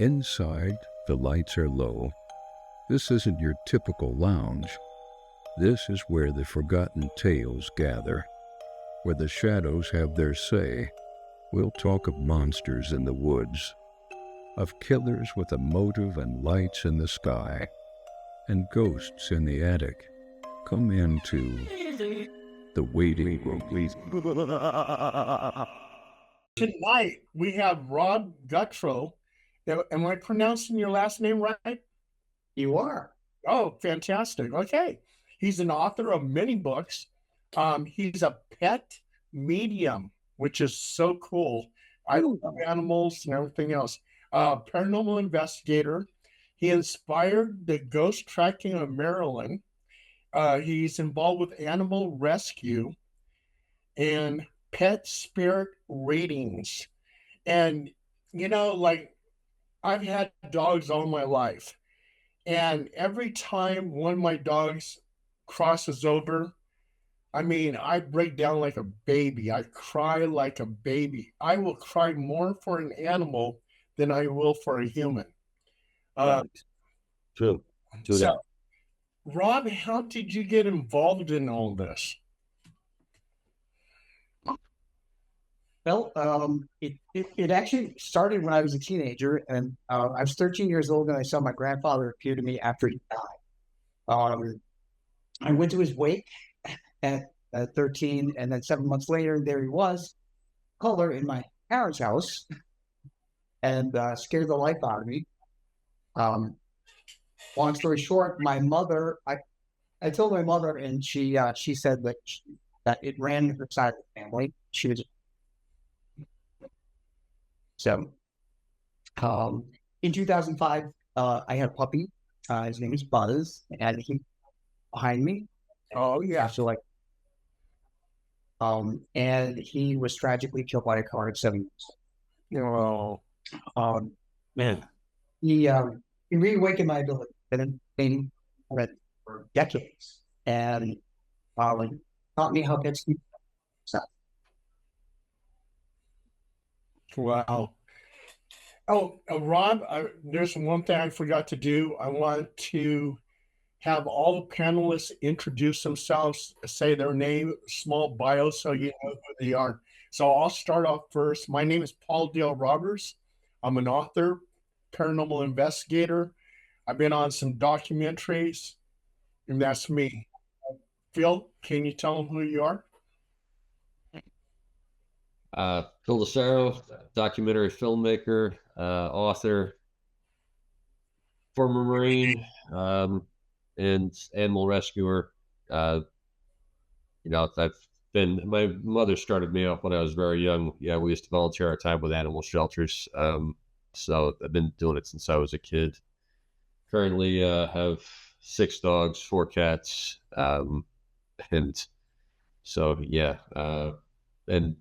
Inside, the lights are low. This isn't your typical lounge. This is where the forgotten tales gather, where the shadows have their say. We'll talk of monsters in the woods, of killers with a motive and lights in the sky, and ghosts in the attic. Come into the waiting room. Tonight we have Rob Gutro. Am I pronouncing your last name right? You are. Oh, fantastic. Okay. He's an author of many books. He's a pet medium, which is so cool. I love animals and everything else. Paranormal investigator. He inspired the ghost tracking of Maryland. He's involved with animal rescue and pet spirit readings. And, like I've had dogs all my life. And every time one of my dogs crosses over, I break down like a baby. I cry like a baby. I will cry more for an animal than I will for a human. True. So, Rob, how did you get involved in all this? Well, it actually started when I was a teenager, and I was 13 years old, and I saw my grandfather appear to me after he died. I went to his wake at 13, and then 7 months later, there he was, color in my parents' house, and scared the life out of me. Long story short, my mother, I told my mother, and she said that it ran her side of the family. She was so. In 2005, I had a puppy. His name is Buzz, and he behind me. Oh yeah. So and he was tragically killed by a car at 7 years old. Oh, man, he reawakened my ability and been read for decades, and taught me how to sleep. So. Wow. Oh, Rob, there's one thing I forgot to do. I want to have all the panelists introduce themselves, say their name, small bio, so you know who they are. So I'll start off first. My name is Paul Dale Roberts. I'm an author, paranormal investigator. I've been on some documentaries, and that's me. Phil, can you tell them who you are? Phil DeSaro, documentary filmmaker, author, former Marine, and animal rescuer. I've been, my mother started me off when I was very young. Yeah, we used to volunteer our time with animal shelters. So I've been doing it since I was a kid. Currently have 6 dogs, 4 cats. And so, yeah,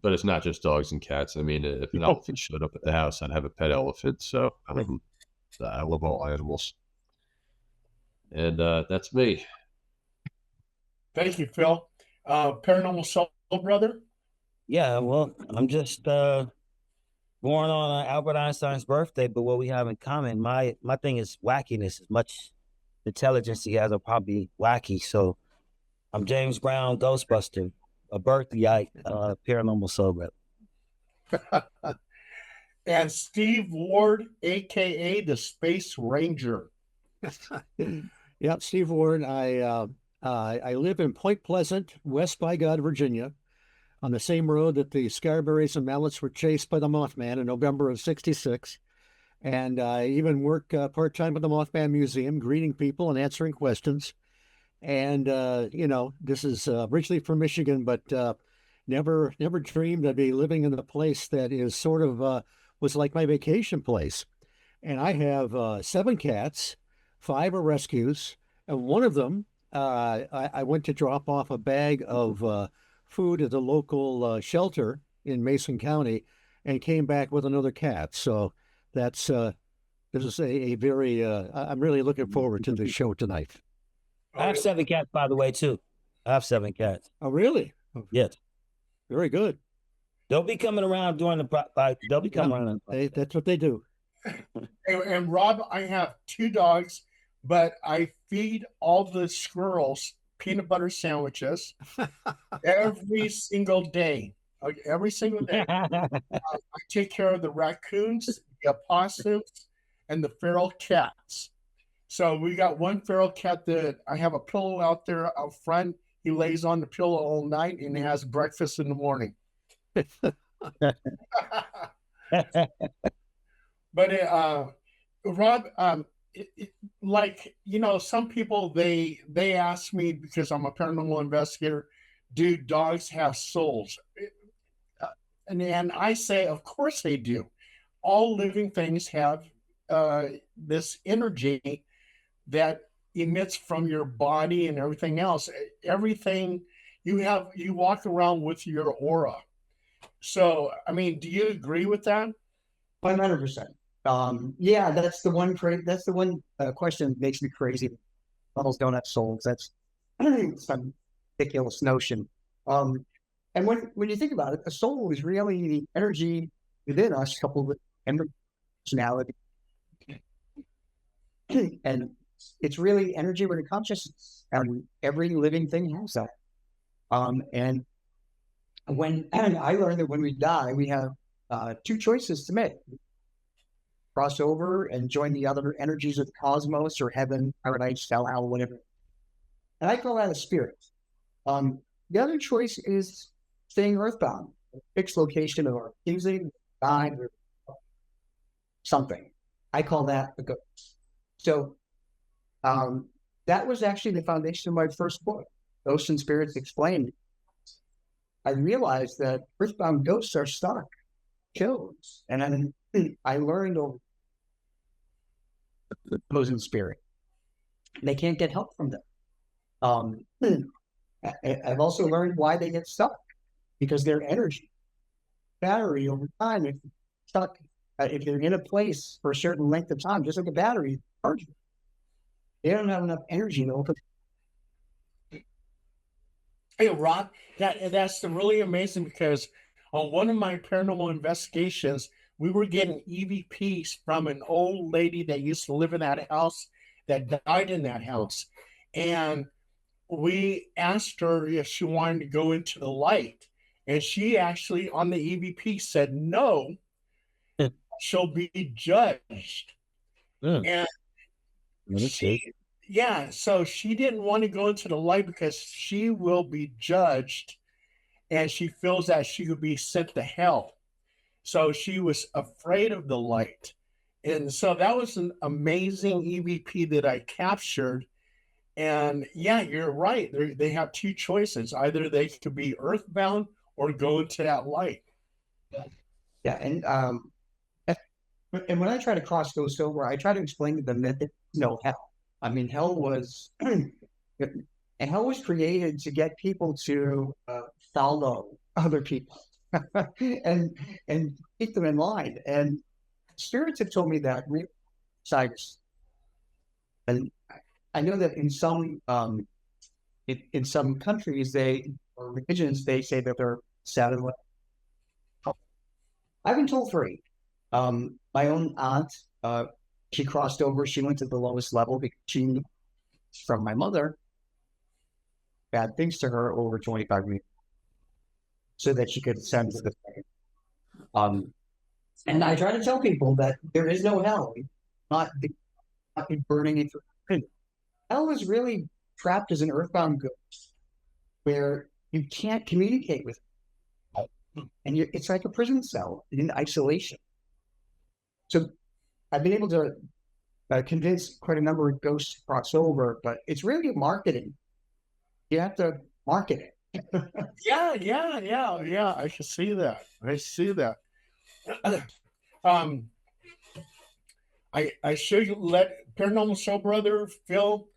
but it's not just dogs and cats. If an elephant showed up at the house, I'd have a pet elephant. So I love all animals. And that's me. Thank you, Phil. Paranormal Soul Brother? Yeah, well, I'm just born on Albert Einstein's birthday, but what we have in common, my thing is wackiness. As much intelligence he has, are probably wacky. So I'm James Brown, Ghostbuster, a birthright, paranormal soul brother. And Steve Ward, aka the Space Ranger. Yep, Steve Ward. I live in Point Pleasant, West by God, Virginia, on the same road that the Scarberries and Mallets were chased by the Mothman in November of '66. And I even work part-time at the Mothman Museum, greeting people and answering questions. And, this is originally from Michigan, but never dreamed I'd be living in a place that is sort of was like my vacation place. And I have 7 cats, 5 are rescues, and one of them, I went to drop off a bag of food at the local shelter in Mason County and came back with another cat. So that's this is a very, I'm really looking forward to the show tonight. I have 7 cats, by the way, too. I have 7 cats. Oh, really? Yes. Very good. They'll be coming around during they'll be coming around. That's what they do. And Rob, I have 2 dogs, but I feed all the squirrels peanut butter sandwiches every single day. Okay, every single day. I take care of the raccoons, the opossums, and the feral cats. So we got one feral cat that I have a pillow out there out front. He lays on the pillow all night and he has breakfast in the morning. But Rob, like some people they ask me because I'm a paranormal investigator, do dogs have souls? And I say, of course they do. All living things have this energy that emits from your body and everything else. Everything you walk around with your aura. So, I mean, do you agree with that? 100%. Yeah, that's the one. That's the one question that makes me crazy. Animals don't have souls. That's some ridiculous notion. And when you think about it, a soul is really the energy within us, coupled with personality, and it's really energy with a consciousness. And every living thing has that. And I learned that when we die, we have 2 choices to make: cross over and join the other energies of the cosmos, or heaven, paradise, hell, whatever. And I call that a spirit. The other choice is staying earthbound, a fixed location or using God or something. I call that a ghost. So that was actually the foundation of my first book, Ghosts and Spirits Explained. I realized that earthbound ghosts are stuck, shows, and I learned over the opposing spirit. They can't get help from them. I've also learned why they get stuck, because their energy battery over time, if stuck, if they're in a place for a certain length of time, just like a battery, they don't have enough energy to open. Hey, Rob, that's really amazing because on one of my paranormal investigations, we were getting EVPs from an old lady that used to live in that house that died in that house. And we asked her if she wanted to go into the light. And she actually, on the EVP, said no, she'll be judged. And so she didn't want to go into the light because she will be judged and she feels that she could be sent to hell. So she was afraid of the light. And so that was an amazing EVP that I captured. And yeah, you're right. They have 2 choices. Either they could be earthbound or go into that light. Yeah. And when I try to cross those over, I try to explain to them that there's no hell. I mean, hell was created to get people to follow other people and keep them in line. And spirits have told me that and I know that in some countries or religions they say that they're satellite. I've been told 3. My own aunt, she crossed over. She went to the lowest level because she knew from my mother bad things to her over 25 years, so that she could ascend to the second. And I try to tell people that there is no hell, not burning it. Hell is really trapped as an earthbound ghost, where you can't communicate with it. And it's like a prison cell in isolation. So I've been able to convince quite a number of ghosts to cross over, but it's really marketing. You have to market it. Yeah. I can see that. I should let Paranormal Show Brother Phil.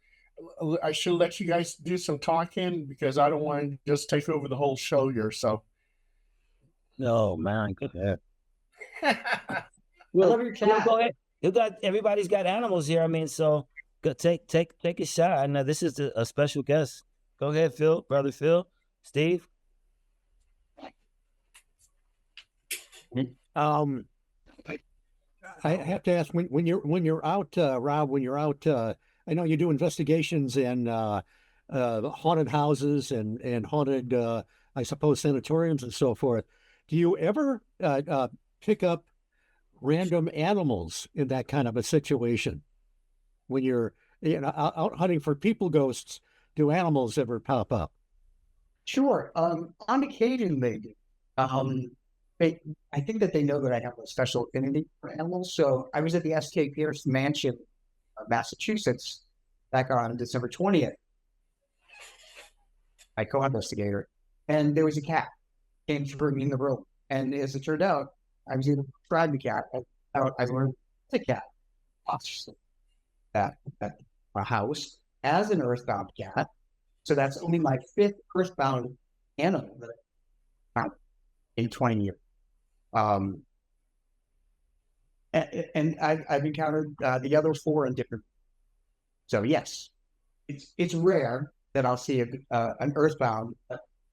I should let you guys do some talking because I don't want to just take over the whole show here. So, no, man, go ahead. I love your cat. Go ahead. Everybody's got animals here. I mean, so go take a shot. I know this is a special guest. Go ahead, Phil, brother Phil, Steve. I have to ask when you're out, Rob, when you're out, I know you do investigations in haunted houses and haunted, I suppose, sanatoriums and so forth. Do you ever pick up random animals in that kind of a situation when you're out hunting for people ghosts? Do animals ever pop up? Sure. On occasion they do. They, I think that they know that I have a special affinity for animals. So I was at the S.K. Pierce Mansion, Massachusetts, back on December 20th. I co-investigator, and there was a cat came through me in the room. And as it turned out, I was able to describe the cat. I learned the cat, obviously, at a house as an earthbound cat. So that's only my 5th earthbound animal that I found in 20 years. And I've encountered the other 4 in different. So yes, it's rare that I'll see an earthbound.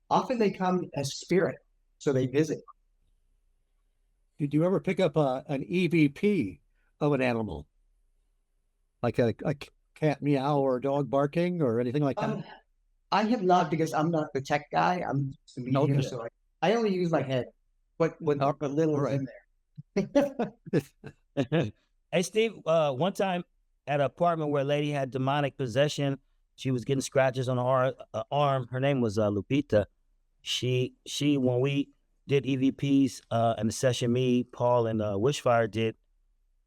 Often they come as spirit, so they visit. Did you ever pick up an EVP of an animal, like a cat meow or a dog barking or anything like that? I have not, because I'm not the tech guy. I'm just a medium, so I only use my head. What little is in there. Hey, Steve, one time at an apartment where a lady had demonic possession, she was getting scratches on her arm. Her name was Lupita. She when we did EVPs in the session, me, Paul, and Wishfire did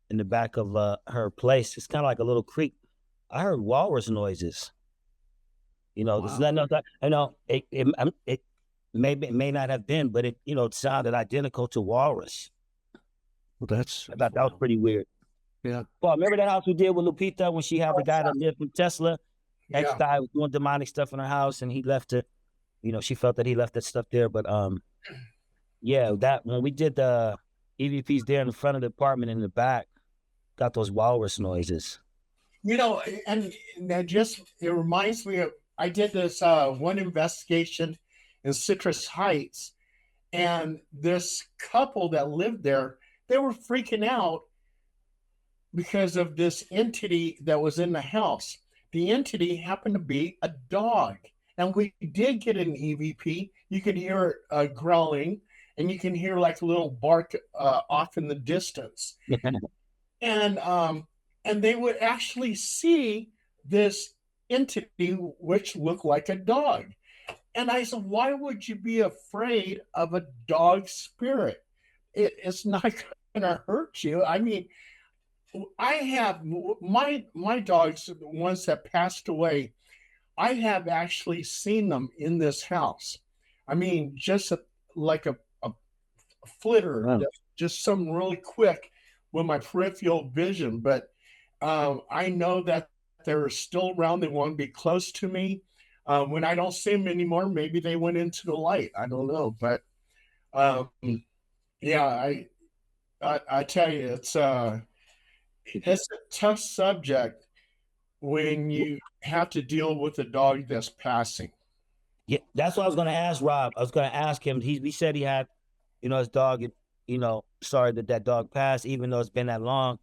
in the back of her place. It's kind of like a little creek. I heard walrus noises. You know, wow. It may not have been, but it sounded identical to walrus. Well, I thought that was pretty weird. Yeah. Well, remember that house we did with Lupita when she had the guy that lived from Tesla? Ex-guy was doing demonic stuff in her house, and he left it. She felt that he left that stuff there. But yeah, that when we did the EVPs there in the front of the apartment in the back, got those walrus noises. And that it reminds me of, I did this one investigation in Citrus Heights, and this couple that lived there, they were freaking out because of this entity that was in the house. The entity happened to be a dog. And we did get an EVP. You could hear it growling, and you can hear like a little bark off in the distance. And they would actually see this entity which looked like a dog. And I said, why would you be afraid of a dog spirit? It's not going to hurt you. I mean, I have my dogs, the ones that passed away, I have actually seen them in this house. I mean, just like a flitter, wow. Just something really quick with my peripheral vision. But I know that they're still around. They want to be close to me. When I don't see them anymore, maybe they went into the light. I don't know. But yeah, I tell you, it's a tough subject when you have to deal with a dog that's passing. Yeah, that's what I was going to ask Rob. I was going to ask him. He said he had, his dog, sorry that dog passed, even though it's been that long.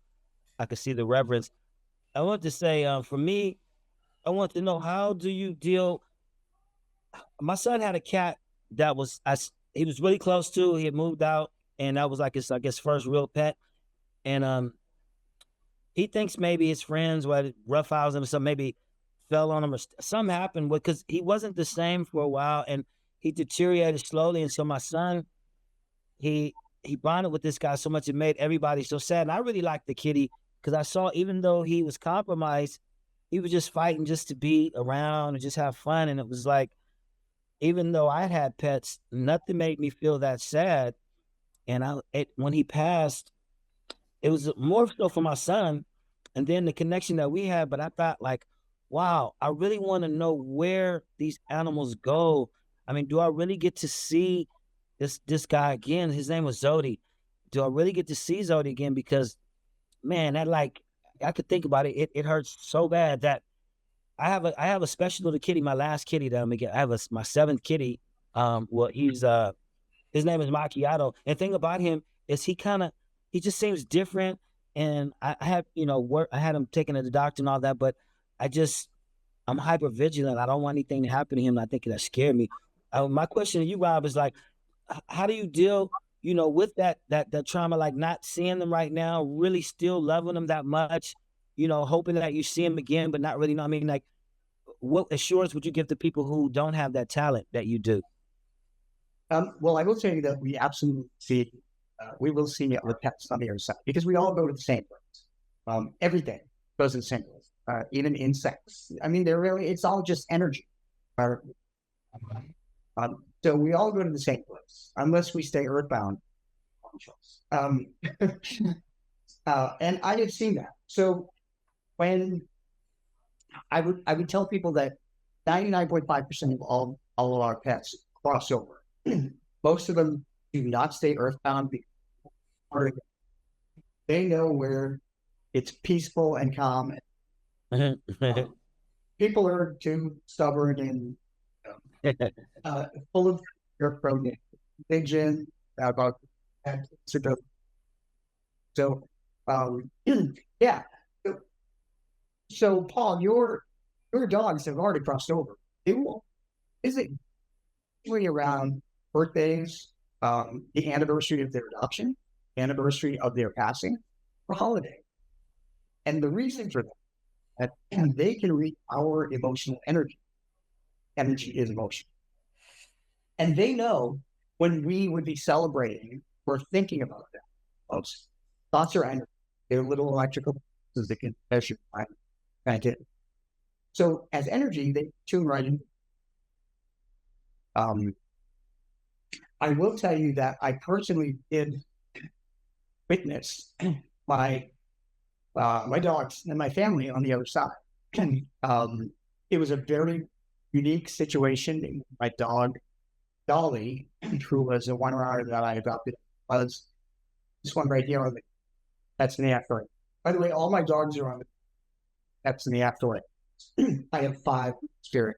I could see the reverence. I want to say, for me, I want to know, how do you deal? My son had a cat that he was really close to. He had moved out, and that was like his, I guess, first real pet. And he thinks maybe his friends were roughhousing him or something, maybe fell on him or something happened, because he wasn't the same for a while, and he deteriorated slowly. And so my son, he bonded with this guy so much, it made everybody so sad. And I really liked the kitty, because I saw, even though he was compromised, he was just fighting just to be around and just have fun. And it was like, even though I had pets, nothing made me feel that sad. And when he passed, it was more so for my son, and then the connection that we had. But I thought, like, wow, I really want to know where these animals go. I mean, do I really get to see this guy again? His name was Zodi. Do I really get to see Zodi again? Because, man, that, like, I could think about it. It hurts so bad that I have a special little kitty, my last kitty that I'm gonna get. I have my 7th kitty. Well, his name is Macchiato. And the thing about him is he just seems different. and I had, work. I had him taken to the doctor and all that, but I'm hyper vigilant. I don't want anything to happen to him. I think that scared me. My question to you, Rob, is like, how do you deal, with that trauma, like not seeing them right now, really still loving them that much, hoping that you see them again, but not really. I mean, like, what assurance would you give to people who don't have that talent that you do? Well, I will tell you that we absolutely see, we will see it with pets on the other side because we all go to the same place. Everything goes to the same place, even insects. I mean, it's all just energy. So we all go to the same place unless we stay earthbound. And I have seen that. So when I would tell people that 99.5% of all of our pets cross over. Most of them do not stay earthbound because they know where it's peaceful and calm. People are too stubborn and full of their religion about that. So, yeah. So, Paul, your dogs have already crossed over. Is it usually around birthdays, the anniversary of their adoption, anniversary of their passing, or holiday? And the reason for that they can read our emotional energy. Energy is emotion. And they know when we would be celebrating or thinking about them. Those thoughts are energy. They're little electrical pulses that can measure time. So as energy, they tune right in. I will tell you that I personally did witness my dogs and my family on the other side. It was a very unique situation. My dog, Dolly, who was a one-rider that I adopted, was this one right here. That's in the afterlife. By the way, all my dogs are on the that's in the afterlife. I have 5 spirit.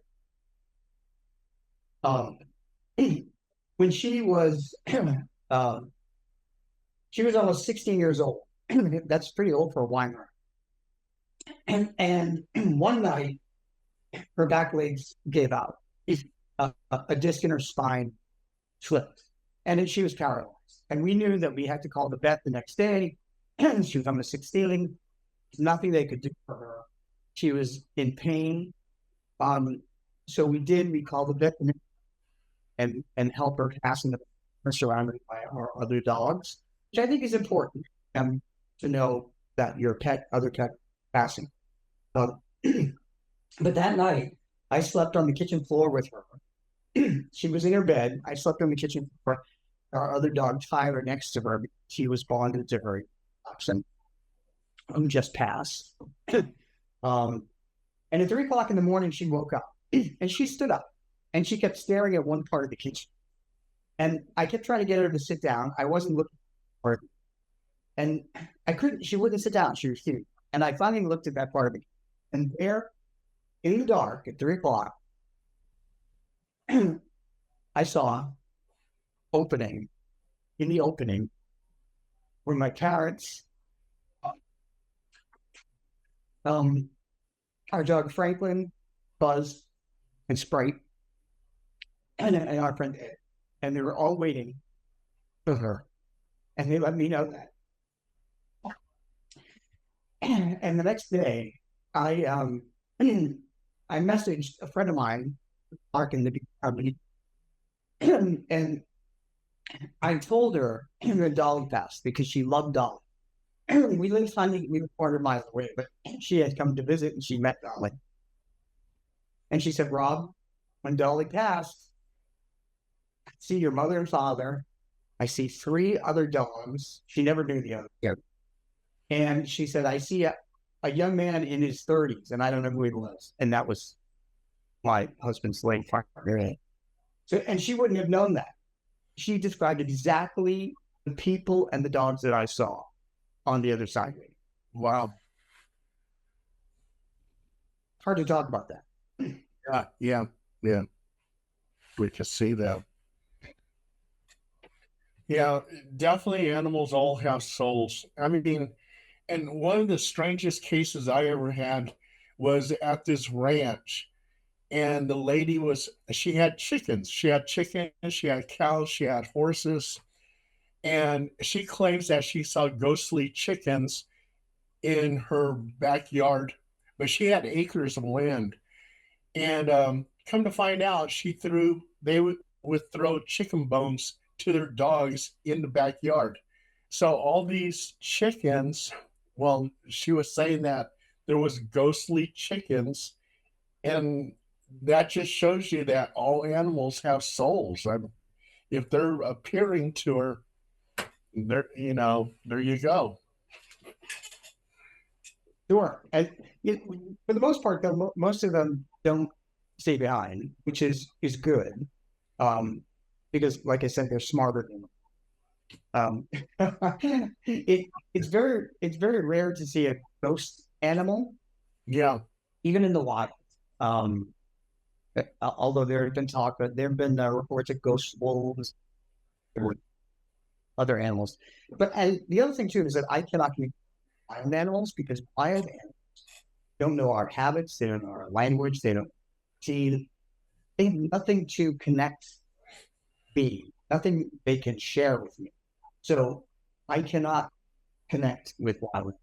When she was almost 16 years old. That's pretty old for a wine runner. And one night, her back legs gave out. A disc in her spine slipped, and then she was paralyzed. And we knew that we had to call the vet the next day. She was on the 6th ceiling. Nothing they could do for her. She was in pain. So we called the vet and help her passing the surrounded by our other dogs, which I think is important to know that your other pet passing. But that night, I slept on the kitchen floor with her. She was in her bed. I slept on the kitchen floor. Our other dog, Tyler, next to her. She was bonded to her. Just passed. And at 3 o'clock in the morning, she woke up and she stood up and she kept staring at one part of the kitchen. And I kept trying to get her to sit down. I wasn't looking for her. And I couldn't, she wouldn't sit down. She refused. And I finally looked at that part of it. And there, in the dark, at 3 o'clock, I saw in the opening, were my parents, our dog Franklin, Buzz, and Sprite, and our friend Ed. And they were all waiting for her. And they let me know that. And the next day, I messaged a friend of mine, Mark, in the company, and I told her that Dolly passed because she loved Dolly. We lived 400 miles away, but she had come to visit and she met Dolly. And she said, Rob, when Dolly passed, I see your mother and father. I see 3 other dogs. She never knew the other. Yeah. And she said, I see a young man in his 30s, and I don't know who he was. And that was my husband's late partner. So, and she wouldn't have known that. She described exactly the people and the dogs that I saw on the other side. Wow. Hard to talk about that. Yeah. We can see that. Yeah, definitely animals all have souls. I mean, And one of the strangest cases I ever had was at this ranch. And the lady she had chickens. She had chickens, she had cows, she had horses. And she claims that she saw ghostly chickens in her backyard, but she had acres of land. And come to find out, they would throw chicken bones to their dogs in the backyard. So all these chickens, well, she was saying that there was ghostly chickens, and that just shows you that all animals have souls. If they're appearing to her, there you go. Sure. And for the most part, though, most of them don't stay behind, which is good. Because, like I said, they're smarter than it's very rare to see a ghost animal. Yeah. Even in the wild. Although there have been reports of ghost wolves or other animals. But the other thing too is that I cannot communicate with wild animals because wild animals don't know our habits, they don't know our language, they don't see, they have nothing to connect me, nothing they can share with me. So I cannot connect with wild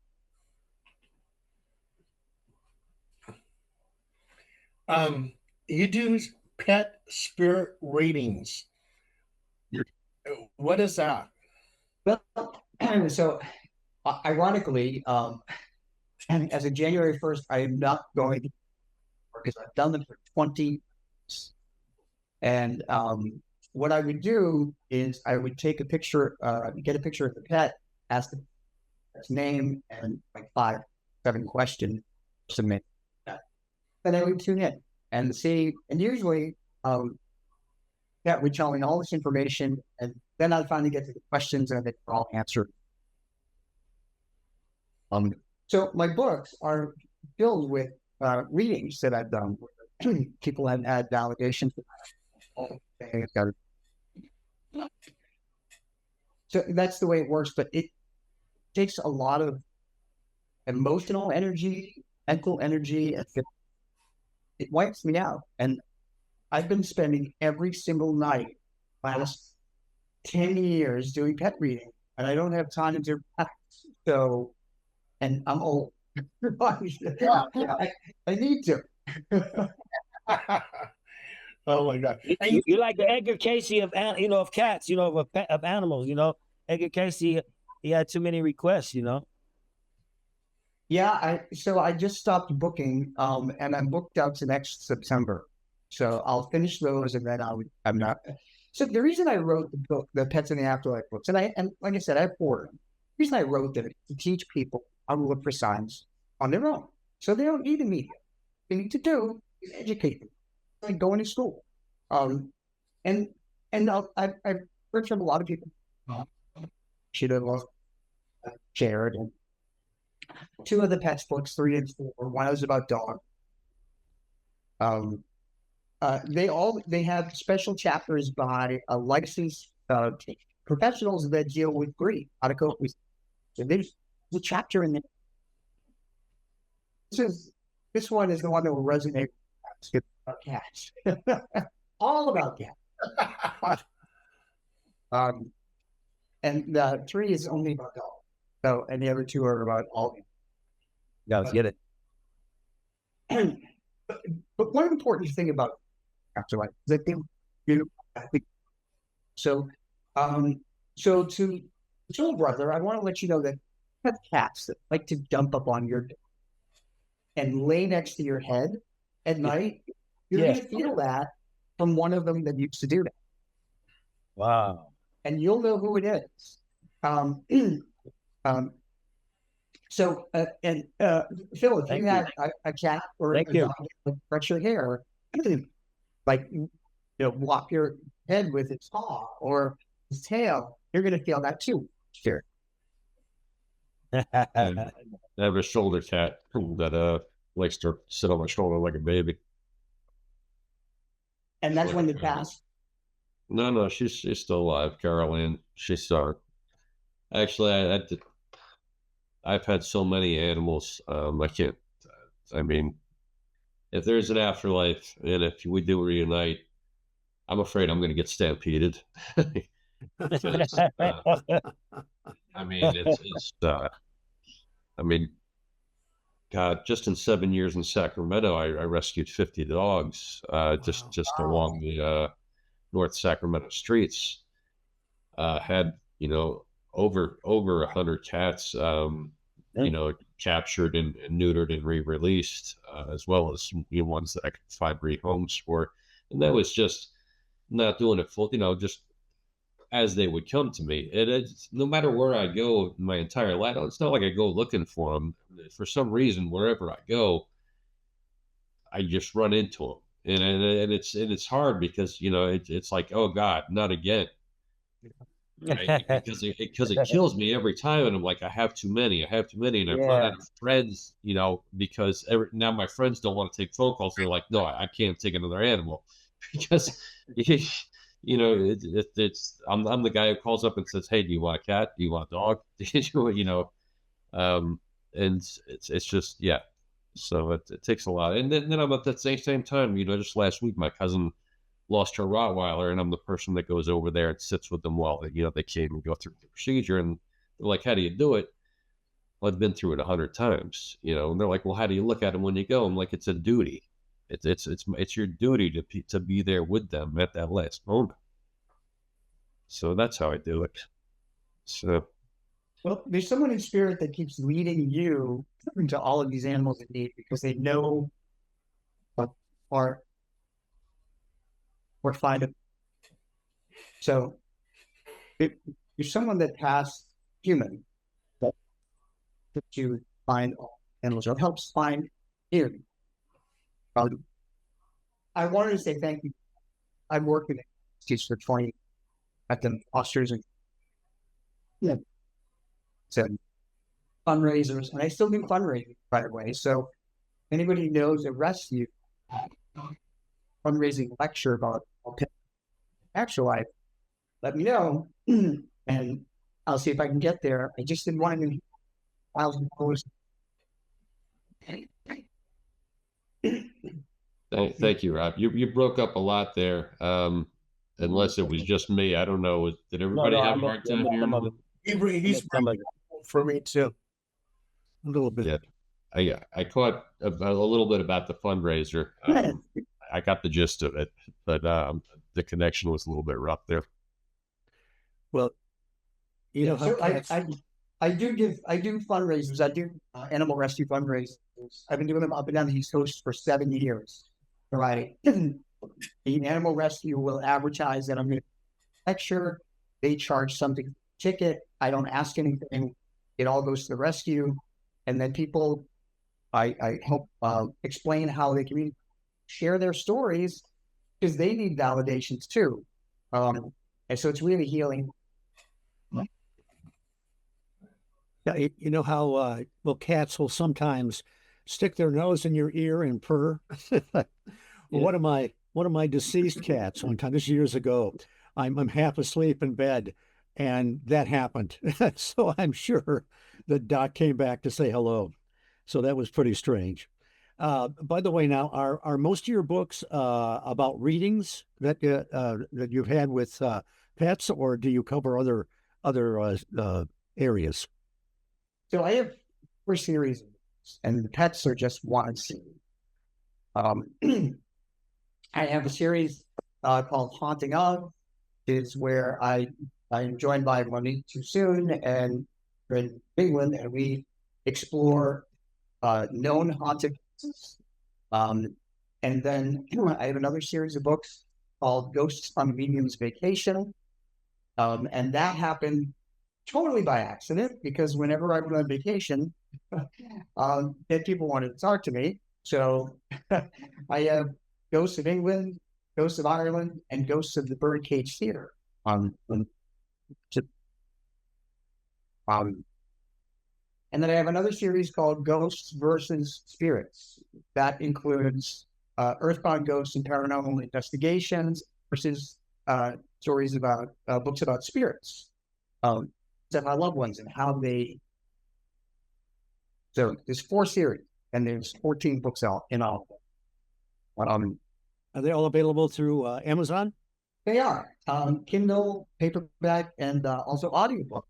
animals. You do pet spirit readings. What is that? Well, so ironically, and as of January 1st, I am not going to, because I've done them for 20 years. And what I would do is I would take a picture, get a picture of the pet, ask the pet's name, and like 5-7 questions, submit that. Then I would tune in and see, and usually that would tell me all this information, and then I'd finally get to the questions and they're all answered. So my books are filled with readings that I've done. People have had validations. So that's the way it works, but it takes a lot of emotional energy, mental energy, and it wipes me out. And I've been spending every single night last 10 years doing pet reading, and I don't have time to do pets. So, and I'm old. I need to. Oh my God! You're like the Edgar Casey of cats, of animals. Edgar Casey, he had too many requests. Yeah, so I just stopped booking, and I'm booked out to next September. So I'll finish those, and then I'm not. So the reason I wrote the book, the Pets in the Afterlife books, and like I said, I have 4 of them. The reason I wrote them is to teach people how to look for signs on their own, so they don't need a medium. What they need to do is educate them, like going to school. And I've heard from a lot of people. Should have shared, and 2 of the Pets books, 3 and 4. One was about dogs. They have special chapters by licensed professionals that deal with grief, how to cope with. So there's a chapter in there. This one is the one that will resonate with cats. All about cats. And 3 is only about dogs. So, and the other 2 are about all. Yeah, let's get it. But one important thing about Afterlife is that so to Joel brother, I want to let you know that you have cats that like to jump up on your bed and lay next to your head at night. You're going to feel that from one of them that used to do that. Wow. And you'll know who it is. So, Phil, if you had a cat or a dog that brush your hair, like, whop your head with its paw or its tail, you're going to feel that too. Sure. I have a shoulder cat that likes to sit on my shoulder like a baby. And that's when they pass? No, she's still alive, Carol Ann. She's actually, I've had so many animals. I can't. I mean, if there's an afterlife and if we do reunite, I'm afraid I'm going to get stampeded. Because, I mean, I mean, God, just in 7 years in Sacramento, I rescued 50 dogs, just along the North Sacramento streets. Had, over 100 cats, captured and neutered and re-released, as well as ones that I could find rehomes for. And that was just not doing it full, just as they would come to me. It's no matter where I go my entire life. It's not like I go looking for them. For some reason, wherever I go, I just run into them, and it's hard because it's like, oh God, not again. Right? Because it kills me every time, and I'm like, I have too many, and I've run out of friends, because now my friends don't want to take phone calls. They're like, no, I can't take another animal because I'm the guy who calls up and says, hey, do you want a cat? Do you want a dog? And it's just, yeah. So it takes a lot, and then I'm at that same time, just last week my cousin lost her Rottweiler, and I'm the person that goes over there and sits with them while they came and go through the procedure. And they're like, how do you do it? Well, I've been through it 100 times, and they're like, well, how do you look at them when you go? I'm like, it's a duty. It's your duty to be there with them at that last moment. So that's how I do it. So, well, there's someone in spirit that keeps leading you into all of these animals in need because they know or find it. So you're someone that has human that you find animals or helps find you. I wanted to say thank you. I've worked with kids for 20 at the fosters and so fundraisers, and I still do fundraising, by the way. So anybody knows a rescue fundraising lecture about Afterlife, let me know, and I'll see if I can get there. I just didn't want to $1,000. Thank you, Rob. You broke up a lot there. Unless it was just me, I don't know. Did everybody have a hard time hearing? He's for me too. A little bit. Yeah, I caught a little bit about the fundraiser. I got the gist of it, but the connection was a little bit rough there. Well, so I do fundraisers. I do animal rescue fundraisers. I've been doing them up and down the East Coast for 7 years. Right. The animal rescue will advertise that I'm going to lecture. They charge something ticket. I don't ask anything. It all goes to the rescue, and then people, I help explain how they can share their stories because they need validations too. And so it's really healing. Yeah, you know how cats will sometimes stick their nose in your ear and purr. Well, one of my deceased cats one time, this years ago, I'm half asleep in bed, and that happened. So I'm sure the doc came back to say hello. So that was pretty strange. By the way, now are most of your books about readings that you've had with pets, or do you cover other areas? So I have 4 series, and the pets are just one series. I have a series called Haunting Of, is where I'm joined by Monique Too Soon and in England, and we explore known haunted places. And then I have another series of books called Ghosts on a Medium's Vacation. And that happened totally by accident because whenever I went on vacation, then people wanted to talk to me. So I have Ghosts of England, Ghosts of Ireland, and Ghosts of the Birdcage Theater. And then I have another series called Ghosts versus Spirits. That includes Earthbound Ghosts and Paranormal Investigations versus stories about books about spirits, of my loved ones and how they So there's 4 series, and there's 14 books out in all of them. Are they all available through Amazon? They are Kindle, paperback, and also audiobook.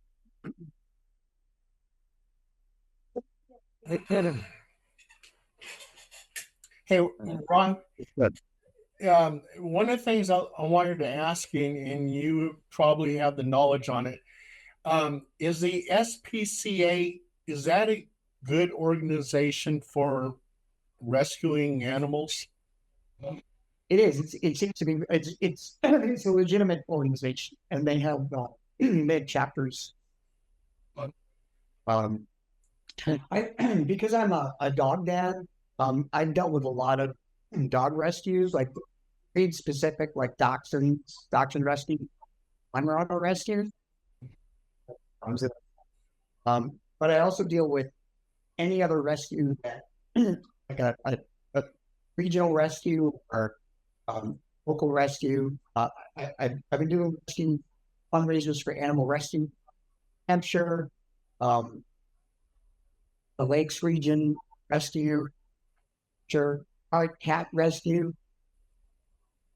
Hey, Ron, Good. one of the things I wanted to ask you, and you probably have the knowledge on it, is the SPCA, is that a good organization for rescuing animals? It is. It seems to be. It's a legitimate organization, and they have made chapters. Because I'm a dog dad, I've dealt with a lot of dog rescues, like breed specific, like dachshund rescue, Weimaraner rescues. But I also deal with any other rescue that, like a regional rescue or local rescue. I've been doing rescue fundraisers for animal rescue, Hampshire, the Lakes region rescue, cat rescue,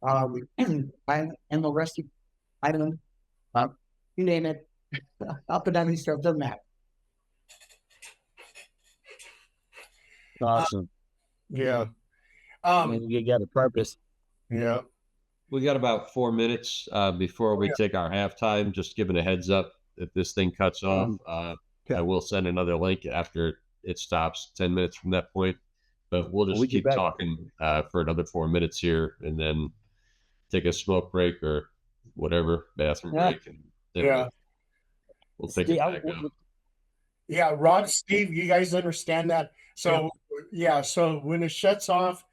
animal rescue, island, you name it, up and down the stuff, doesn't matter. Awesome. Yeah. You got a purpose. Yeah. We got about 4 minutes before we take our halftime. Just giving a heads up, if this thing cuts off, I will send another link after it stops 10 minutes from that point. But we'll just keep talking for another 4 minutes here, and then take a smoke break or whatever, bathroom break, and then we'll take it back up. Yeah, Rod, Steve, you guys understand that? So so when it shuts off,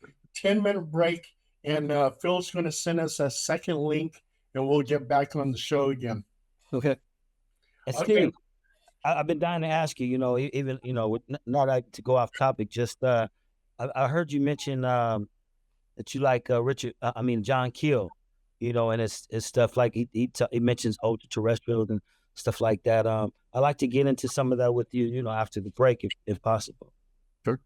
10-minute break, and Phil's going to send us a second link, and we'll get back on the show again. Okay. And Steve, I've been dying to ask you, even, not like to go off topic, just, I heard you mention that you like John Keel, and his stuff, like he mentions ultra-terrestrials and stuff like that. I'd like to get into some of that with you, after the break, if possible. Sure.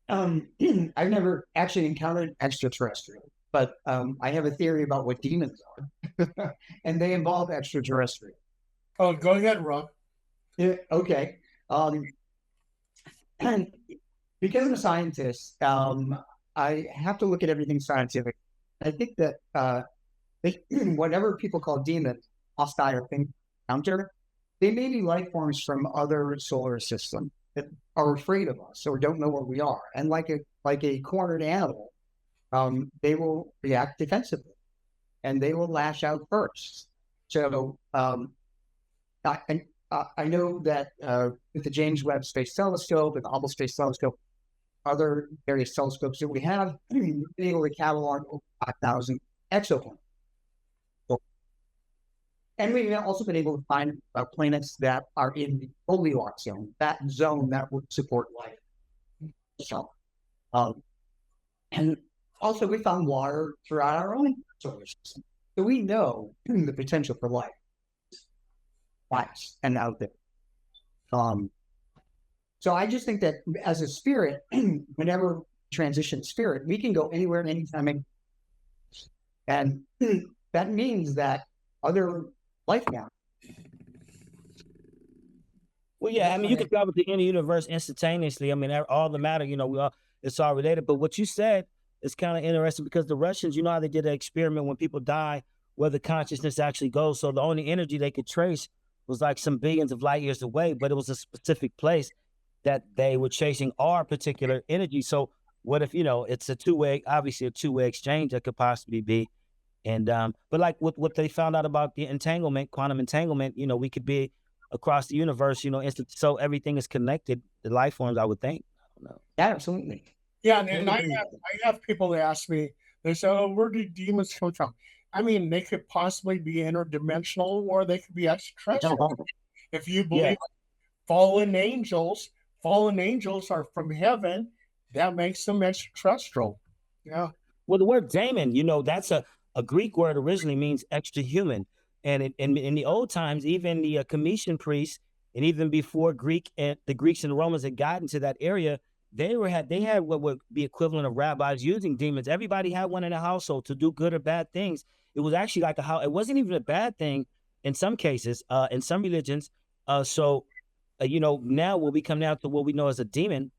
I've never actually encountered extraterrestrial, but I have a theory about what demons are, and they involve extraterrestrial. Oh, go ahead, Rob. Yeah, okay. And because I'm a scientist, I have to look at everything scientific. I think that whatever people call demons, hostile thing, counter, they may be life forms from other solar systems that are afraid of us or don't know what we are. And like a cornered animal, they will react defensively, and they will lash out first. So I know that with the James Webb Space Telescope and the Hubble Space Telescope, other various telescopes that we have, been able to catalog over 5,000 exoplanets. And we've also been able to find planets that are in the Goldilocks zone, that zone that would support life. So, and also we found water throughout our own solar system. So we know the potential for life. And out there. So I just think that as a spirit, whenever transition spirit, we can go anywhere and anytime. And that means that other life now. Well, yeah, I mean, you can travel to any universe instantaneously. I mean, all the matter, it's all related. But what you said is kind of interesting, because the Russians, how they did an experiment when people die, where the consciousness actually goes. So the only energy they could trace was like some billions of light years away, but it was a specific place that they were chasing our particular energy. So what if, it's obviously a two-way exchange that could possibly be. And, but like what they found out about the entanglement, quantum entanglement, we could be across the universe, so everything is connected, the life forms, I would think. I don't know. Yeah, absolutely. Yeah. And I have people that ask me, they say, oh, where do demons come from? I mean, they could possibly be interdimensional, or they could be extraterrestrial. If you believe fallen angels are from heaven, that makes them extraterrestrial. Yeah. Well, the word daemon, that's a Greek word, originally means extra human. And in the old times, even the Commission priests And even before the Greeks and the Romans had gotten to that area, they had what would be equivalent of rabbis using demons. Everybody had one in the household to do good or bad things. It was actually like it wasn't even a bad thing in some cases, in some religions. Now when we come down to what we know as a demon,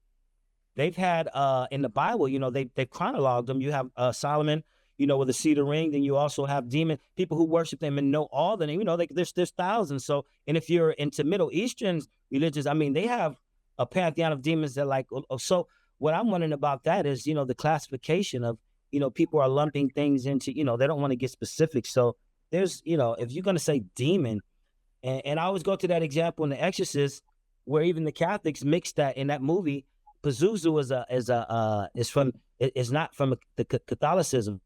they've had in the Bible, they've chronologed them. You have Solomon, with the cedar ring. Then you also have demon people who worship them and know all the name. There's thousands. So, and if you're into Middle Eastern religions, I mean, they have a pantheon of demons that so what I'm wondering about that is, the classification of, people are lumping things into, they don't want to get specific. So there's, if you're going to say demon, and I always go to that example in The Exorcist, where even the Catholics mixed that in that movie. Pazuzu is not from the Catholicism.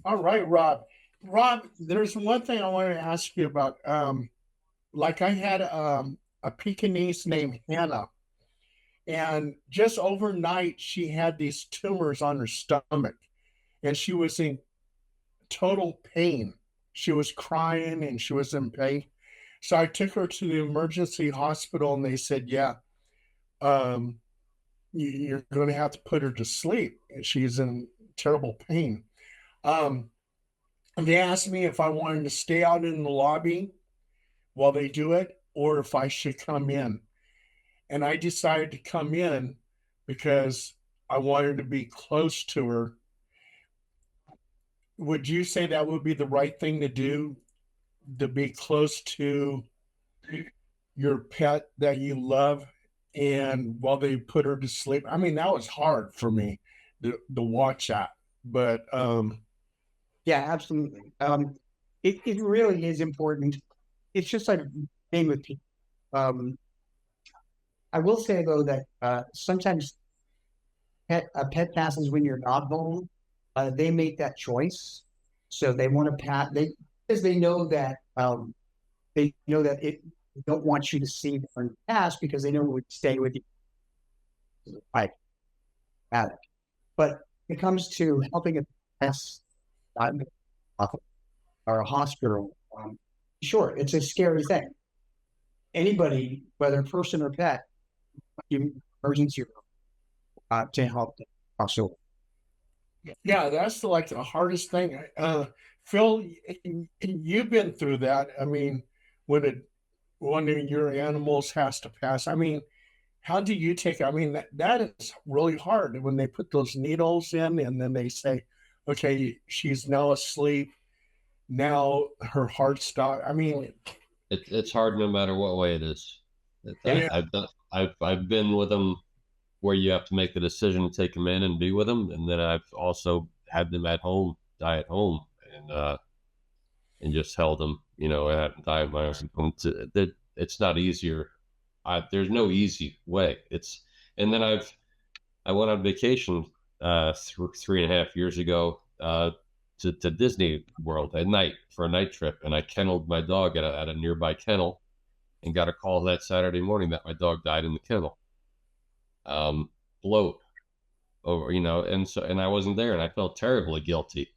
All right, Rob. Rob, there's one thing I wanted to ask you about. Like I had a Pekingese named Hannah, and just overnight she had these tumors on her stomach, and she was in total pain. She was crying and she was in pain. So I took her to the emergency hospital, and they said, "Yeah, you're going to have to put her to sleep. She's in terrible pain." And they asked me if I wanted to stay out in the lobby while they do it, or if I should come in. And I decided to come in because I wanted to be close to her. Would you say that would be the right thing to do, to be close to your pet that you love, and while they put her to sleep? I mean, that was hard for me to watch that, but yeah, absolutely. It really is important. It's just like being with people. I will say though that sometimes a pet passes when you're not home. They make that choice, so they want to because they know that they don't want you to see them pass, because they know it would stay with you. Right. But when it comes to helping a pass or a hospital, sure, it's a scary thing. Anybody, whether person or pet, emergency room to help them also. yeah, that's the hardest thing. Phil, you've been through that. I mean, when one of your animals has to pass, I mean, how do you take it? I mean, that is really hard when they put those needles in and then they say, okay, she's now asleep. Now her heart stopped. I mean, it's hard no matter what way it is. I've been with them where you have to make the decision to take them in and be with them, and then I've also had them at home, die at home, and just held them, and die at my own home. It's not easier. There's no easy way. And then I went on vacation 3.5 years ago to Disney World at night for a night trip, and I kenneled my dog at a nearby kennel, and got a call that Saturday morning that my dog died in the kennel. Bloat over, and I wasn't there, and I felt terribly guilty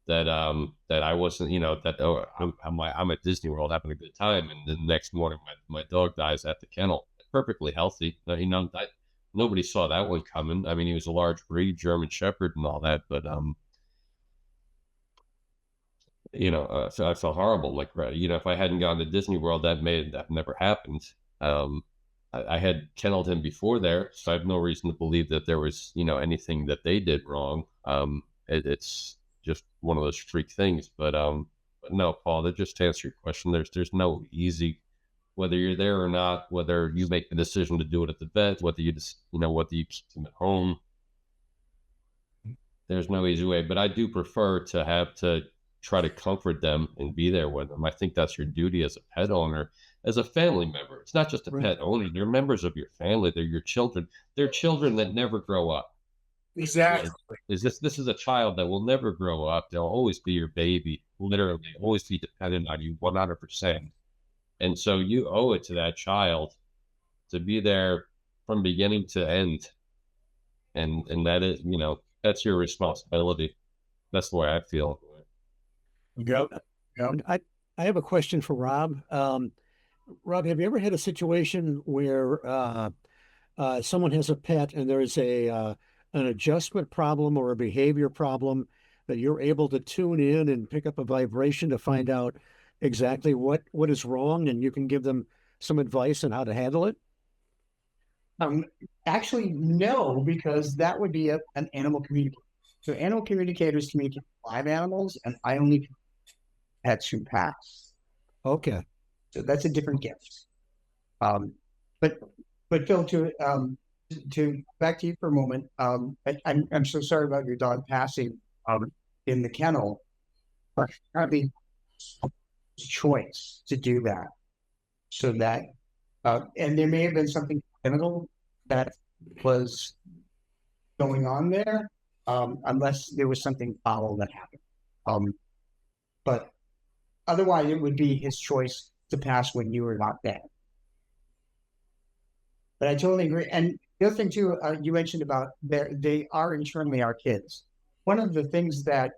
that I wasn't, I'm at Disney World having a good time, and the next morning my dog dies at the kennel, perfectly healthy. Nobody saw that one coming. I mean, he was a large breed, German Shepherd and all that, but so I felt horrible. If I hadn't gone to Disney World, that never happened. I had kenneled him before there, so I have no reason to believe that there was, anything that they did wrong. It's just one of those freak things. But no, Paul, that just to answer your question, there's no easy, whether you're there or not, whether you make the decision to do it at the vet, whether you keep them at home. There's no easy way, but I do prefer to have to try to comfort them and be there with them. I think that's your duty as a pet owner, as a family member. It's not just a pet owner. They're members of your family. They're your children. They're children that never grow up. Exactly. This is a child that will never grow up. They'll always be your baby, literally, always be dependent on you 100%. And so you owe it to that child to be there from beginning to end. And that is, that's your responsibility. That's the way I feel. Yep. I have a question for Rob. Rob, have you ever had a situation where someone has a pet and there's an adjustment problem or a behavior problem that you're able to tune in and pick up a vibration to find out exactly what is wrong, and you can give them some advice on how to handle it? Um, Actually, no, because that would be an animal communicator. So animal communicators communicate with live animals, and I only pets who pass. Okay. So that's a different gift. Um, but Phil, to back to you for a moment. I'm so sorry about your dog passing in the kennel. But apparently, choice to do that, so that and there may have been something clinical that was going on there, unless there was something foul that happened. But otherwise, it would be his choice to pass when you were not there. But I totally agree. And the other thing too, you mentioned about they are internally our kids. One of the things that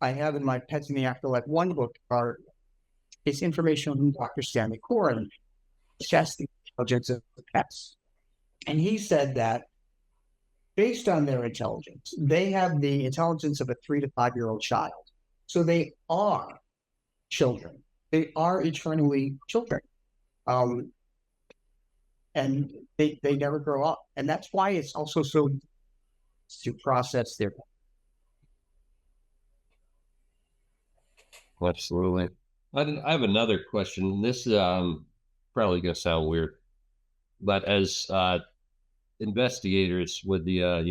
I have in my Pets in the Afterlife 1 book is information from Dr. Stanley Coren, assess the intelligence of the pets. And he said that based on their intelligence, they have the intelligence of a 3 to 5 year old child. So they are children. They are eternally children. And they never grow up. And that's why it's also so to process their. Absolutely. I have another question. This is probably going to sound weird, but as investigators with the of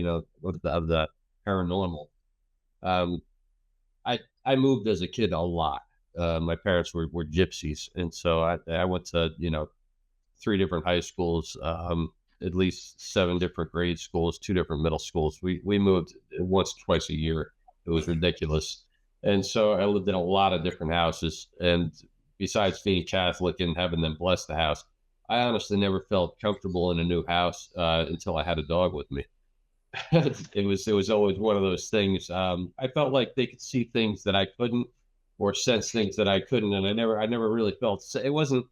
the paranormal, I moved as a kid a lot. My parents were gypsies, and so I went to 3 different high schools, at least 7 different grade schools, 2 different middle schools. We moved once, twice a year. It was ridiculous. And so I lived in a lot of different houses. And besides being Catholic and having them bless the house, I honestly never felt comfortable in a new house until I had a dog with me. It was always one of those things. I felt like they could see things that I couldn't, or sense things that I couldn't, and I never really felt it wasn't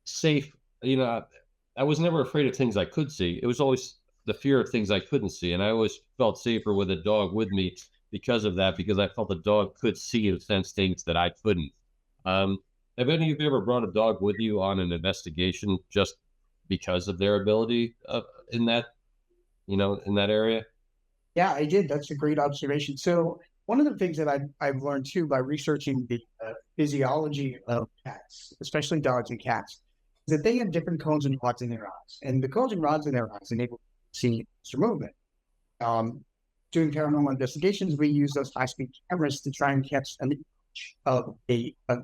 safe. I was never afraid of things I could see. It was always the fear of things I couldn't see, and I always felt safer with a dog with me because of that, because I felt the dog could see and sense things that I couldn't. um have any of you ever brought a dog with you on an investigation just because of their ability in that in that area? Yeah, I did. That's a great observation. So one of the things that I've learned too by researching the physiology of cats, especially dogs and cats, is that they have different cones and rods in their eyes, and the cones and rods in their eyes enable to see movement. Um, Doing paranormal investigations, we use those high-speed cameras to try and catch an image of an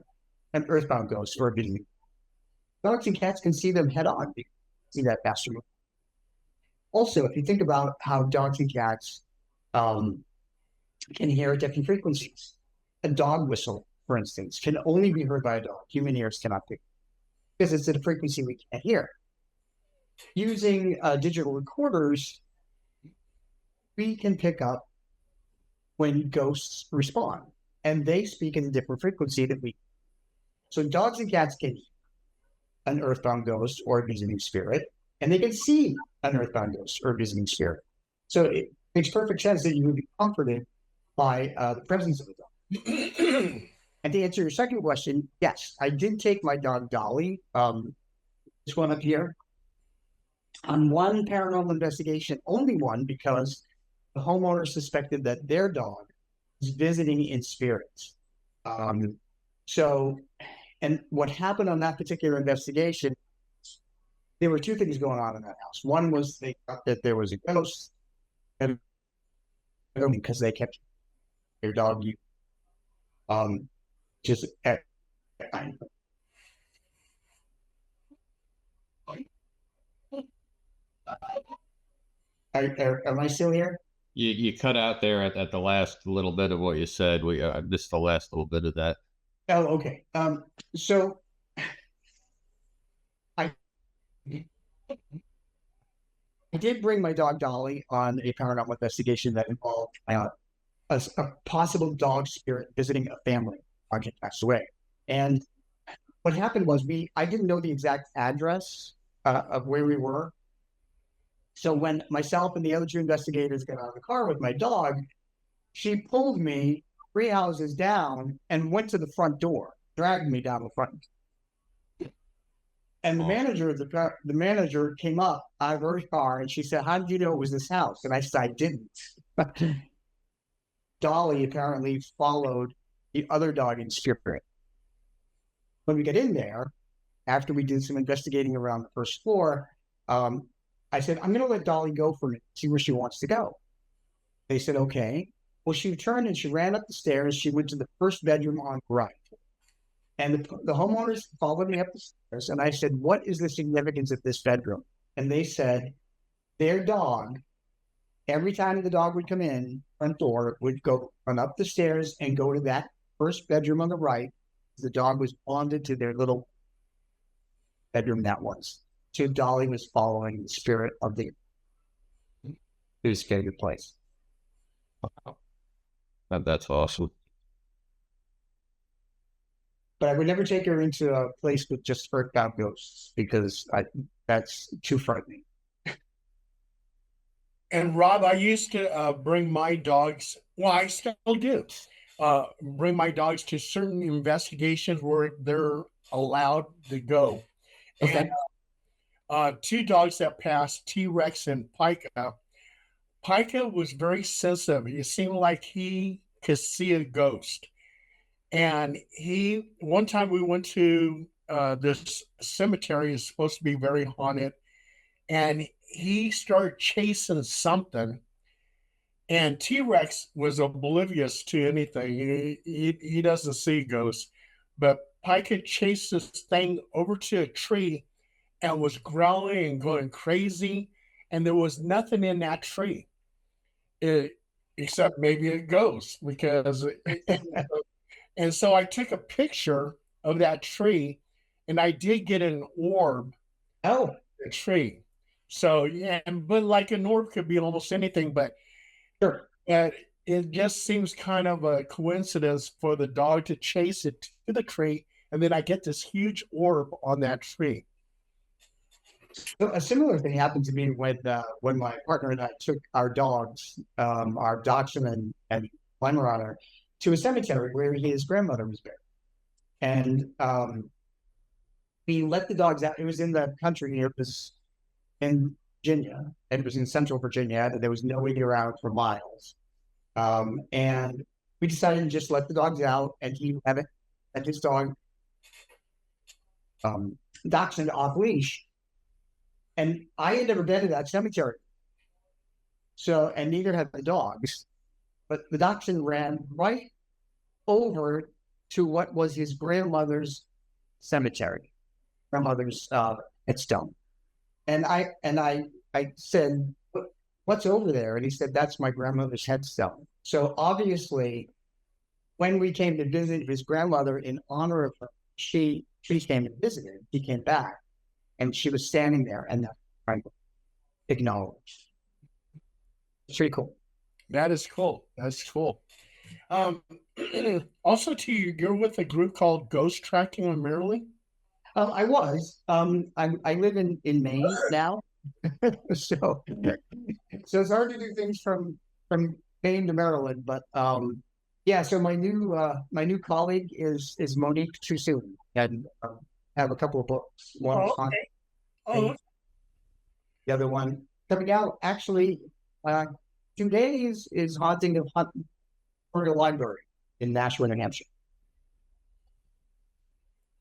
earthbound ghost or a visiting. Dogs and cats can see them head on, see that faster movement. Also, if you think about how dogs and cats can hear at different frequencies, a dog whistle, for instance, can only be heard by a dog. Human ears cannot pick because it's at a frequency we can't hear. Using digital recorders, we can pick up when ghosts respond, and they speak in a different frequency that we. So dogs and cats can hear an earthbound ghost or a visiting spirit, and they can see an earthbound ghost or a visiting spirit. So it makes perfect sense that you would be comforted by the presence of a dog. And to answer your second question, yes, I did take my dog Dolly, this one up here, on one paranormal investigation, only one, because the homeowner suspected that their dog was visiting in spirits. And what happened on that particular investigation, there were 2 things going on in that house. One was they thought that there was a ghost, and because they kept their dog, just am I still here? You cut out there at the last little bit of what you said. We missed the last little bit of that. Oh, okay. So I did bring my dog Dolly on a paranormal investigation that involved a possible dog spirit visiting a family. Dog had passed away, and what happened was I didn't know the exact address of where we were. So when myself and the other 2 investigators got out of the car with my dog, she pulled me 3 houses down and went to the front door, dragged me down the front. And the manager came up out of her car and she said, "How did you know it was this house?" And I said, "I didn't." Dolly apparently followed the other dog in spirit. When we get in there, after we did some investigating around the first floor, I said, "I'm going to let Dolly go for a minute, see where she wants to go." They said, "Okay." Well, she turned and she ran up the stairs. She went to the first bedroom on the right. And the homeowners followed me up the stairs. And I said, "What is the significance of this bedroom?" And they said, their dog, every time the dog would come in, front door, would run up the stairs and go to that first bedroom on the right. The dog was bonded to their little bedroom that was. So Dolly was following the spirit of the investigated place. That's awesome. But I would never take her into a place with just hurt out ghosts because that's too frightening. And Rob, I used to bring my dogs. Well, I still do. Bring my dogs to certain investigations where they're allowed to go. Okay. And 2 dogs that passed, T-Rex and Pika. Pika was very sensitive. It seemed like he could see a ghost. And one time we went to this cemetery is supposed to be very haunted, and he started chasing something, and T-Rex was oblivious to anything. He doesn't see ghosts, but Pika chased this thing over to a tree and was growling and going crazy, and there was nothing in that tree, except maybe a ghost, because and so I took a picture of that tree, and I did get an orb. Oh, The tree. So yeah, but like an orb could be almost anything, but sure. It just seems kind of a coincidence for the dog to chase it to the tree, and then I get this huge orb on that tree. So a similar thing happened to me when my partner and I took our dogs, our dachshund and Weimaraner, to a cemetery where his grandmother was buried. And we let the dogs out. It was in the country. It was in Virginia. It was in central Virginia. There was nobody around for miles. And we decided to just let the dogs out, and he had his dog dachshund off leash. And I had never been to that cemetery. So, and neither had the dogs. But the dachshund ran right over to what was his grandmother's cemetery, grandmother's headstone. And I said, "What's over there?" And he said, "That's my grandmother's headstone." So obviously, when we came to visit his grandmother in honor of her, she came and visited. She came back, and she was standing there, and I acknowledged. It's pretty cool. That is cool. That's cool. Also, you're with a group called Ghost Tracking in Maryland. I was. I live in Maine now, so it's hard to do things from Maine to Maryland. But yeah. So my new colleague is Monique Trusoon, and have a couple of books. One on the other one coming out actually. 2 days is Haunting of Memorial Library in Nashua, New Hampshire.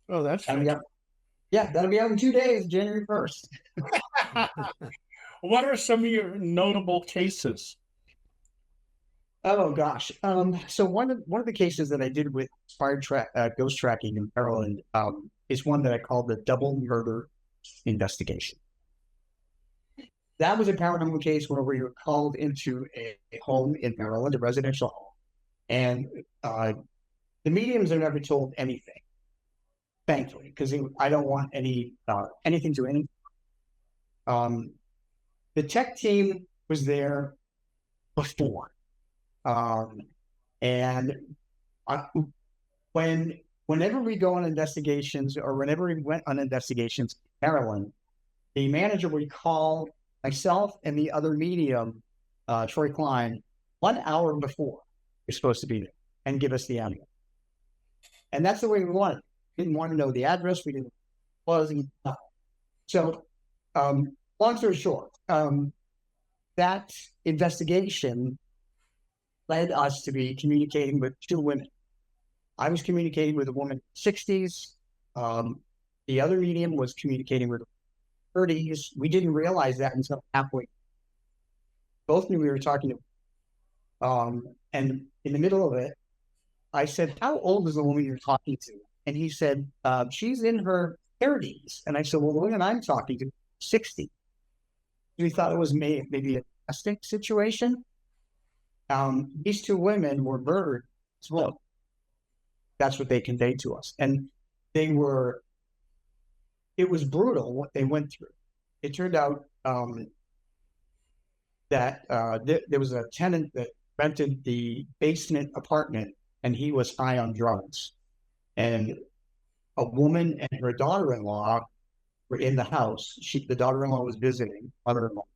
Oh, that's yeah, that'll be out in 2 days, January 1st. What are some of your notable cases? Oh gosh. So one of the cases that I did with ghost tracking in Maryland is one that I called the double murder investigation. That was a paranormal case where we were called into a home in Maryland, a residential home, and the mediums are never told anything, thankfully, because I don't want anything to anything. The tech team was there before, and when whenever we go on investigations or whenever we went on investigations, Maryland, the manager would call myself and the other medium, Troy Klein, 1 hour before you're supposed to be there and give us the address. And that's the way we wanted. Didn't want to know the address. We didn't. So, long story short, that investigation led us to be communicating with 2 women. I was communicating with a woman in the 60s. The other medium was communicating with 30s. We didn't realize that until halfway. Both knew we were talking to. And in the middle of it, I said, "How old is the woman you're talking to?" And he said, "She's in her 30s." And I said, "Well, the woman I'm talking to, 60." We thought it was maybe a domestic situation. These 2 women were murdered as well. That's what they conveyed to us. And it was brutal what they went through. It turned out that there was a tenant that rented the basement apartment, and he was high on drugs. And a woman and her daughter-in-law were in the house. The daughter-in-law was visiting mother-in-law,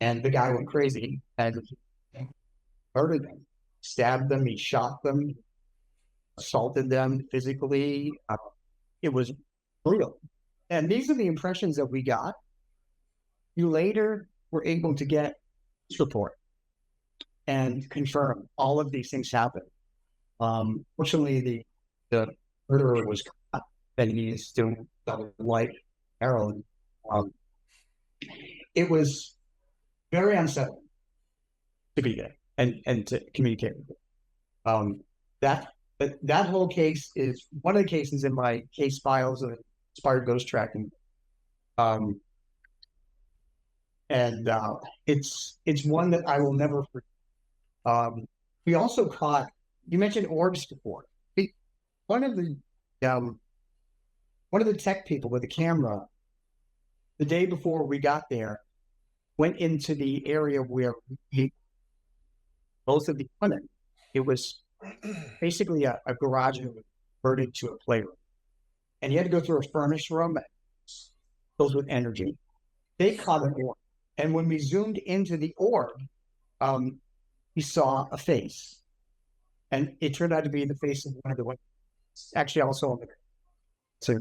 and the guy went crazy and murdered them, stabbed them, he shot them, assaulted them physically. It was brutal. And these are the impressions that we got. You later were able to get this report and confirm all of these things happened. Fortunately, the murderer was caught, and he is still like Maryland. It was very unsettling to be there and to communicate with them. That whole case is one of the cases in my case files of inspired ghost tracking. It's one that I will never forget. We also caught, you mentioned orbs before. One of the tech people with the camera, the day before we got there, went into the area where both of the women, it was basically a garage that was converted to a playroom. And you had to go through a furnace room filled with energy. They caught an orb. And when we zoomed into the orb, we saw a face. And it turned out to be the face of one of the women. Actually, also on the so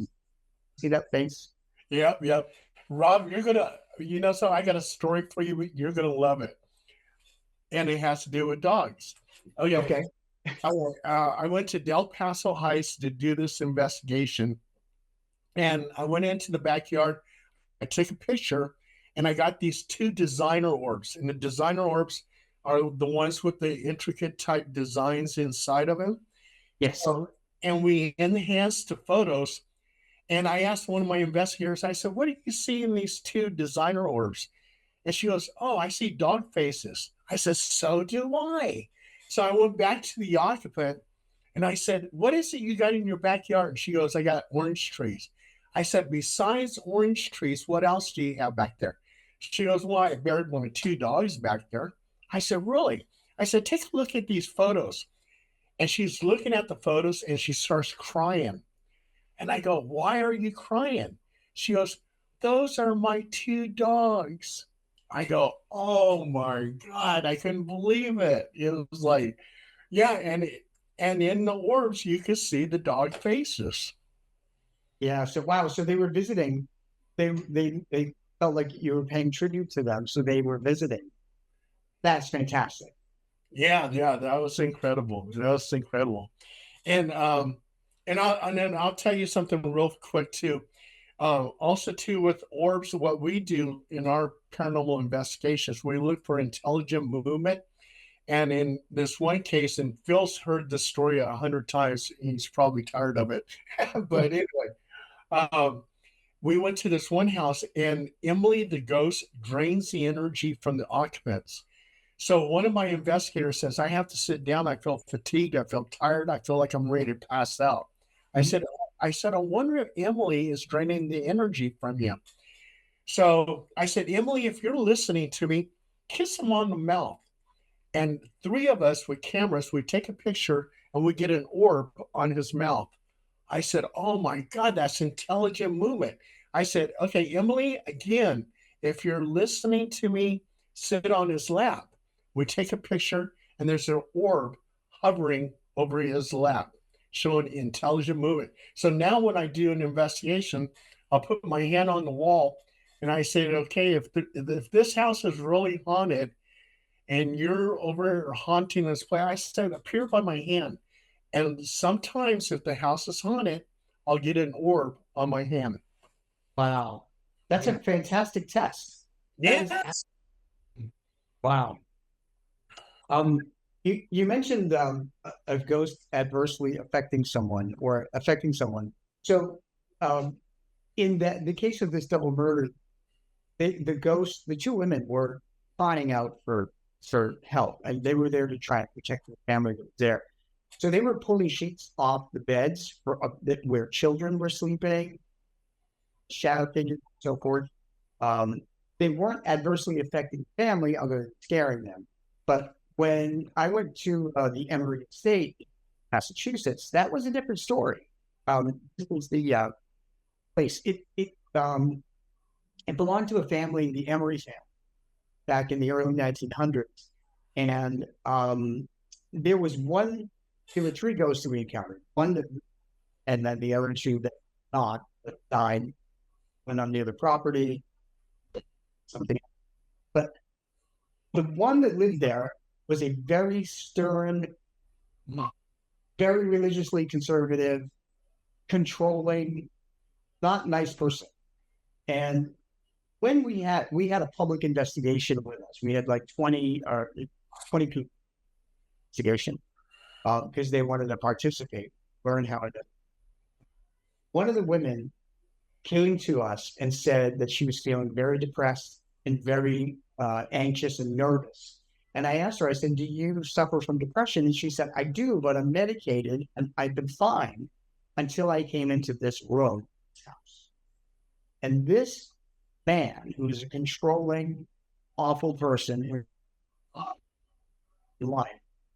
see that face? Yep. Rob, you're gonna, so I got a story for you. You're gonna love it, and it has to do with dogs. Oh yeah. Okay. I went to Del Paso Heights to do this investigation, and I went into the backyard. I took a picture, and I got these 2 designer orbs, and the designer orbs are the ones with the intricate type designs inside of them. Yes. So, and we enhanced the photos. And I asked one of my investigators, I said, "What do you see in these 2 designer orbs?" And she goes, "Oh, I see dog faces." I said, "So do I." So I went back to the occupant and I said, "What is it you got in your backyard?" And she goes, "I got orange trees." I said, "Besides orange trees, what else do you have back there?" She goes, "Well, I buried 1 or 2 dogs back there." I said, "Really?" I said, "Take a look at these photos." And she's looking at the photos and she starts crying. And I go, "Why are you crying?" She goes, "Those are my 2 dogs." I go, "Oh my God, I couldn't believe it." It was like, yeah, and in the orbs you could see the dog faces. Yeah. So wow. So they were visiting. They felt like you were paying tribute to them. So they were visiting. That's fantastic. Yeah, that was incredible. And then I'll tell you something real quick too. Also too with orbs, what we do in our paranormal investigations, we look for intelligent movement. And in this one case, and Phil's heard the story 100 times, he's probably tired of it. But anyway, we went to this one house, and Emily the ghost drains the energy from the occupants. So one of my investigators says, "I have to sit down. I feel fatigued. I feel tired. I feel like I'm ready to pass out." I said, "I wonder if Emily is draining the energy from you." So I said, "Emily, if you're listening to me, kiss him on the mouth." And 3 of us with cameras, we take a picture and we get an orb on his mouth. I said, oh my God, that's intelligent movement. I said, okay, Emily, again, if you're listening to me sit on his lap, we take a picture and there's an orb hovering over his lap showing intelligent movement. So now when I do an investigation, I'll put my hand on the wall and I say, okay, if this house is really haunted and you're over haunting this place, I said, appear by my hand. And sometimes if the house is haunted, I'll get an orb on my hand. Wow. That's a fantastic test. Yes. Wow. You mentioned a ghost adversely affecting someone or affecting someone. So, in the case of this double murder, the two women were crying out for help, and they were there to try and protect the family that was there. So they were pulling sheets off the beds where children were sleeping, shadow figures, and so forth. They weren't adversely affecting the family other than scaring them. But when I went to the Emory Estate, Massachusetts, that was a different story. This was the place. It belonged to a family, the Emory family, back in the early 1900s. And there were three ghosts that we encountered. And then the other two that died, went on the other property, something. But the one that lived there was a very stern, very religiously conservative, controlling, not nice person. And when we had a public investigation with us, we had like 20 people investigation because they wanted to participate, learn how to do it. One of the women came to us and said that she was feeling very depressed and very anxious and nervous. And I asked her, I said, do you suffer from depression? And she said, I do, but I'm medicated and I've been fine until I came into this room, this house. And this man, who is a controlling, awful person,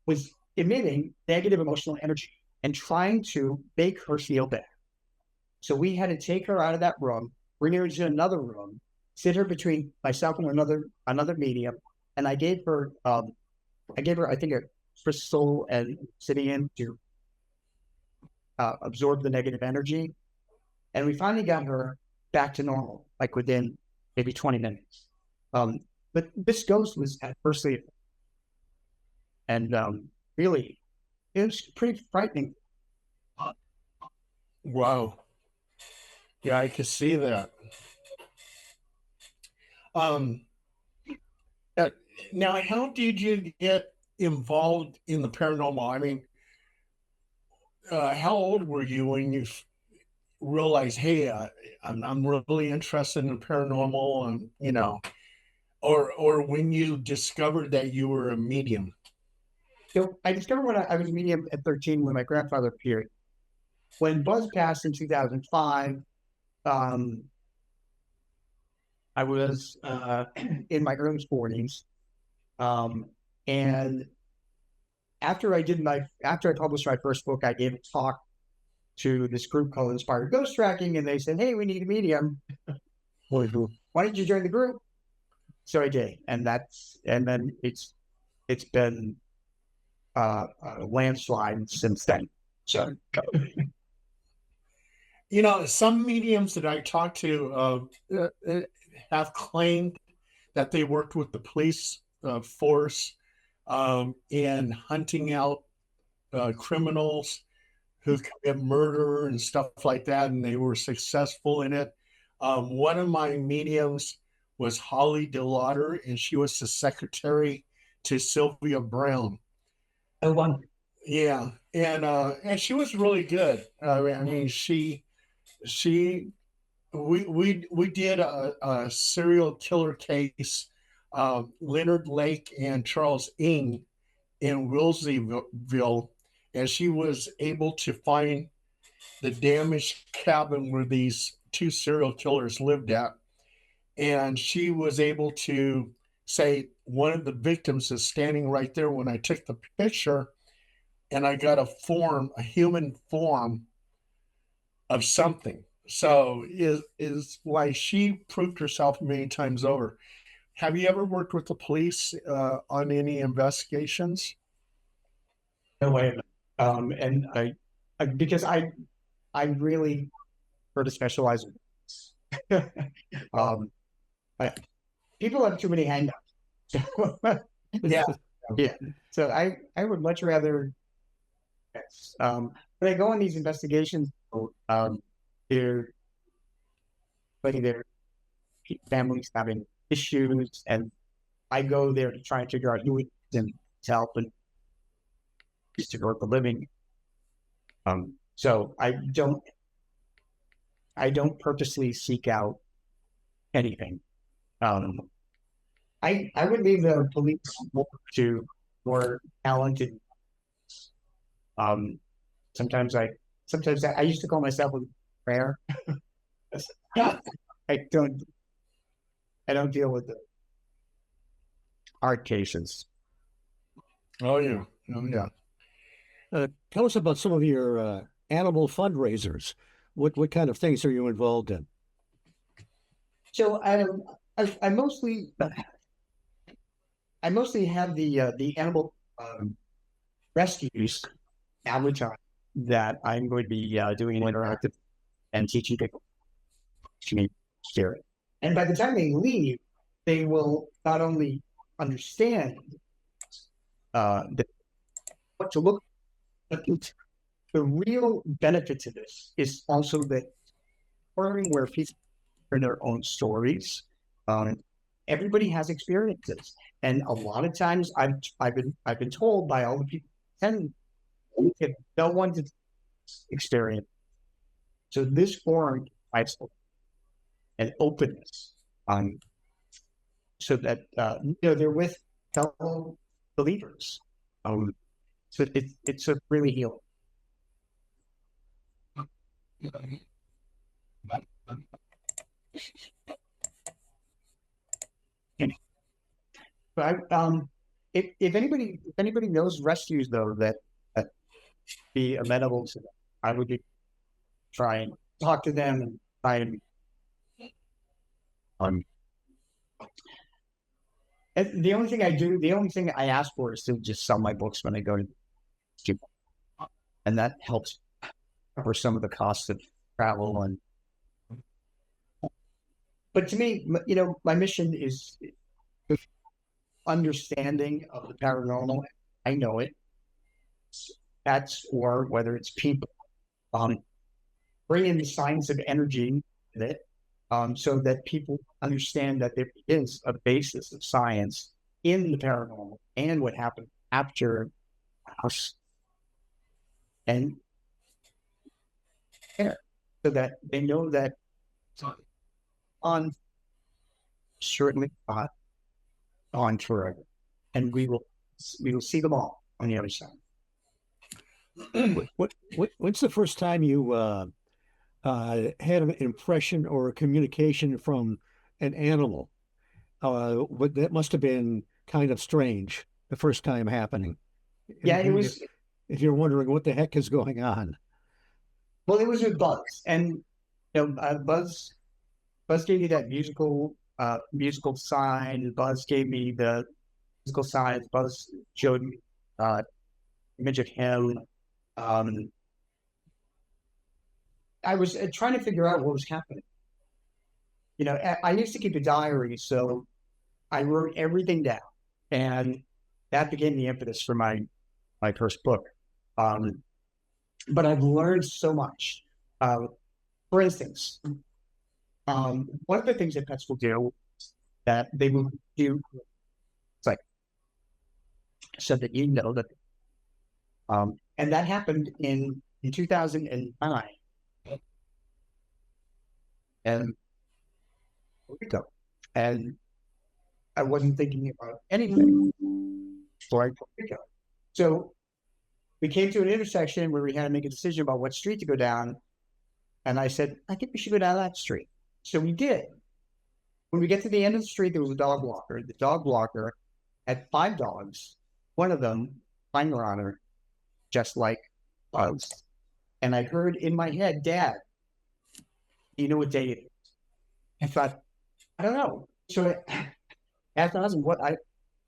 was emitting negative emotional energy and trying to make her feel bad. So we had to take her out of that room, bring her into another room, sit her between myself and another medium, and I gave her I think a crystal and obsidian to absorb the negative energy, and we finally got her back to normal, like within maybe 20 minutes. But this ghost was adversely, and really, it was pretty frightening. Wow. Yeah, I could see that. Now, how did you get involved in the paranormal? I mean, how old were you when you realized, hey, I'm really interested in paranormal, and or when you discovered that you were a medium? So I discovered when I was a medium at 13 when my grandfather appeared. When Buzz passed in 2005, I was in my early 40s. And after I published my first book, I gave a talk to this group called Inspired Ghost Tracking, and they said, hey, we need a medium. Why don't you join the group? So I did. And then it's been a landslide since then. So, some mediums that I talked to have claimed that they worked with the police force in hunting out criminals who commit murder and stuff like that, and they were successful in it. One of my mediums was Holly DeLauder, and she was the secretary to Sylvia Brown. Oh, wow. Yeah, and she was really good. I mean, we did a serial killer case, Leonard Lake and Charles Ng in Wilseyville, and she was able to find the damaged cabin where these two serial killers lived at, and she was able to say one of the victims is standing right there when I took the picture, and I got a human form of something. So is why she proved herself many times over. Have you ever worked with the police on any investigations? No way. And because I really prefer to specialize in this. um, people have too many hangouts. Yeah, yeah. So I would much rather, yes. When I go on these investigations, they're like their families having issues, and I go there to try and figure out who it is and to help and just to work a living. So I don't purposely seek out anything. I would leave the police more to more talented. Sometimes I used to call myself a prayer. I don't deal with the hard cases. Oh yeah, oh yeah. Tell us about some of your animal fundraisers. What kind of things are you involved in? So I mostly have the animal rescues advertise that I'm going to be doing an interactive and teaching people to share it. And by the time they leave, they will not only understand what to look, but the real benefit to this is also that learning where people hear their own stories. Everybody has experiences, and a lot of times I've been told by all the people that no one to experience. So this forum provides an openness, so that they're with fellow believers. So it's a really healing. But if anybody knows rescues though that be amenable to them, I would try and talk to them and try and and the only thing I ask for is to just sell my books when I go to people, and that helps cover some of the costs of travel. But to me, my mission is understanding of the paranormal. I know it. That's, or whether it's people, bring in the science of energy with it, so that people understand that there is a basis of science in the paranormal and what happened after us, and there, so that they know that on certainly not on forever, and we will see them all on the other side. What's the first time you had an impression or a communication from an animal? That must have been kind of strange the first time happening. Yeah, it was. If you're wondering what the heck is going on. Well, it was with Buzz, and Buzz gave me that musical sign. Buzz gave me the musical signs. Buzz showed me image of him. I was trying to figure out what was happening. I used to keep a diary, so I wrote everything down, and that became the impetus for my first book. But I've learned so much. For instance, one of the things that pets will do that they will do, it's like, so that that, and that happened in 2009. And here we go. And I wasn't thinking about anything. So we came to an intersection where we had to make a decision about what street to go down. And I said, I think we should go down that street. So we did. When we get to the end of the street, there was a dog walker. The dog walker had 5 dogs. One of them, Honor, just like Buzz. And I heard in my head, Dad, you know what day it is? I thought, I don't know. So I asked my husband,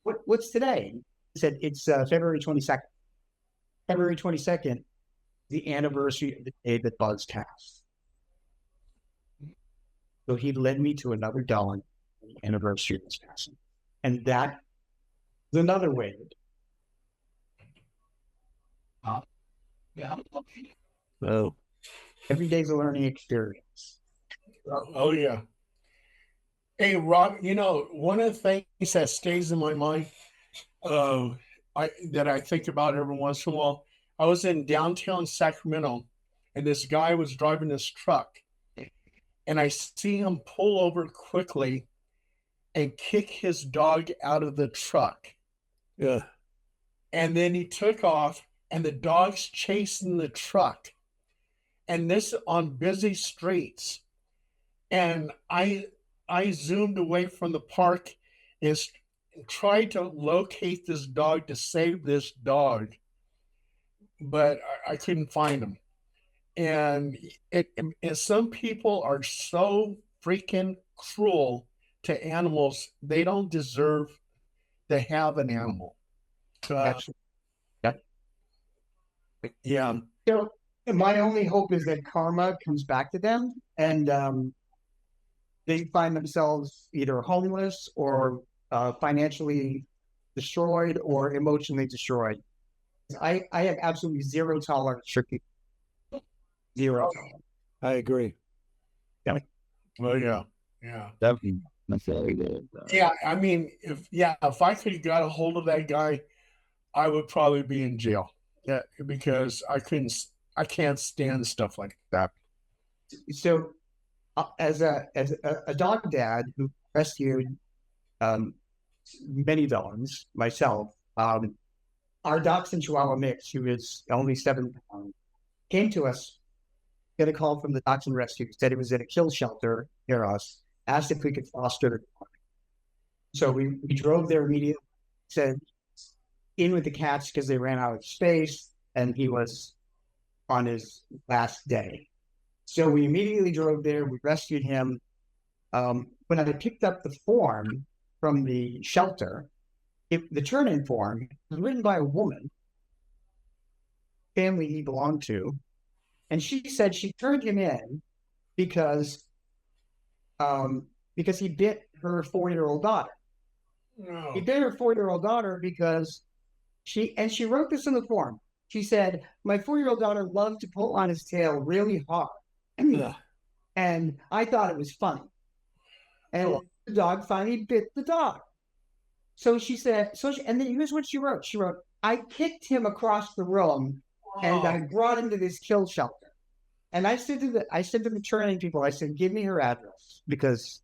what's today? He said, it's February 22nd. February 22nd, the anniversary of the day that Buzz passed. So he led me to another dog, the anniversary of his passing. And that is another way. Yeah. Oh, Every day's a learning experience. Oh, yeah. Hey, Rob, one of the things that stays in my mind, that I think about every once in a while, I was in downtown Sacramento, and this guy was driving his truck, and I see him pull over quickly and kick his dog out of the truck. yeah. And then he took off, and the dog's chasing the truck. And this on busy streets. And I zoomed away from the park and tried to locate this dog to save this dog. But I couldn't find him. And and some people are so freaking cruel to animals, they don't deserve to have an animal. Yeah. So my only hope is that karma comes back to them, and they find themselves either homeless or financially destroyed or emotionally destroyed. I have absolutely zero tolerance for people. Zero. I agree. Well, yeah. Definitely. Yeah, I mean, if I could have got a hold of that guy, I would probably be in jail. Yeah, because I can't stand stuff like that. So, as a dog dad who rescued many dogs myself, our dachshund Chihuahua mix, who is only 7 pounds, came to us. Got a call from the dachshund rescue, said it was in a kill shelter near us. Asked if we could foster the dog. So we drove there immediately. Said in with the cats because they ran out of space, and he was on his last day. So we immediately drove there. We rescued him. When I picked up the form from the shelter, the turn-in form was written by a woman, family he belonged to, and she said she turned him in because he bit her 4-year-old daughter. No. He bit her 4-year-old daughter because she wrote this in the form. She said, my 4-year-old daughter loved to pull on his tail really hard. And I thought it was funny. And the dog finally bit the dog. So she said, and then here's what she wrote. She wrote, I kicked him across the room and I brought him to this kill shelter. And I said to the training people, I said, give me her address because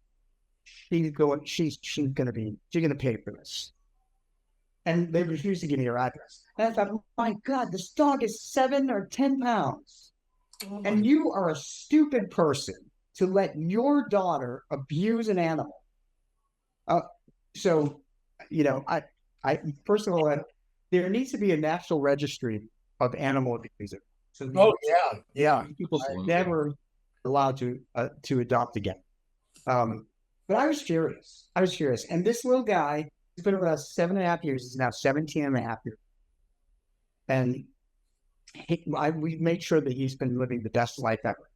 she's gonna pay for this. And they refused to give me her address. And I thought, oh my God, this dog is 7 or 10 pounds. And you are a stupid person to let your daughter abuse an animal. So, I first of all, there needs to be a national registry of animal abusers. So yeah. People are never allowed to adopt again. But I was furious. And this little guy, he's been about 7.5 years. He's now 17.5 years. And we made sure that he's been living the best life ever.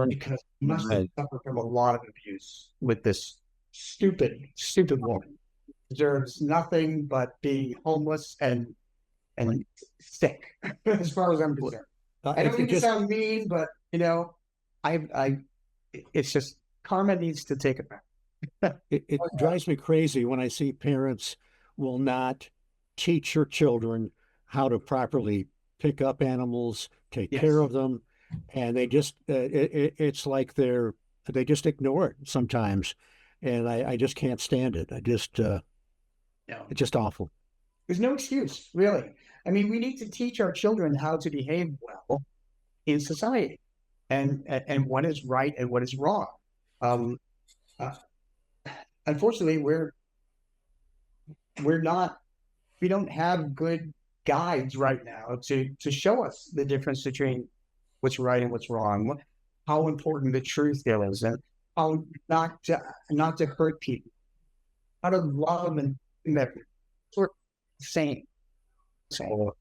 Because he must have suffered from a lot of abuse with this stupid woman. Deserves nothing but being homeless and sick, as far as I'm concerned. I don't mean to sound mean, but it's just karma needs to take it back. It drives me crazy when I see parents will not teach your children how to properly pick up animals, take care of them, and they just it's like they just ignore it sometimes, and I just can't stand it. It's just awful. There's no excuse, really. I mean, we need to teach our children how to behave well in society, and what is right and what is wrong. Unfortunately, we don't have good guides right now to show us the difference between what's right and what's wrong. how important the truth is, and how not to hurt people, how to love and that sort of same. So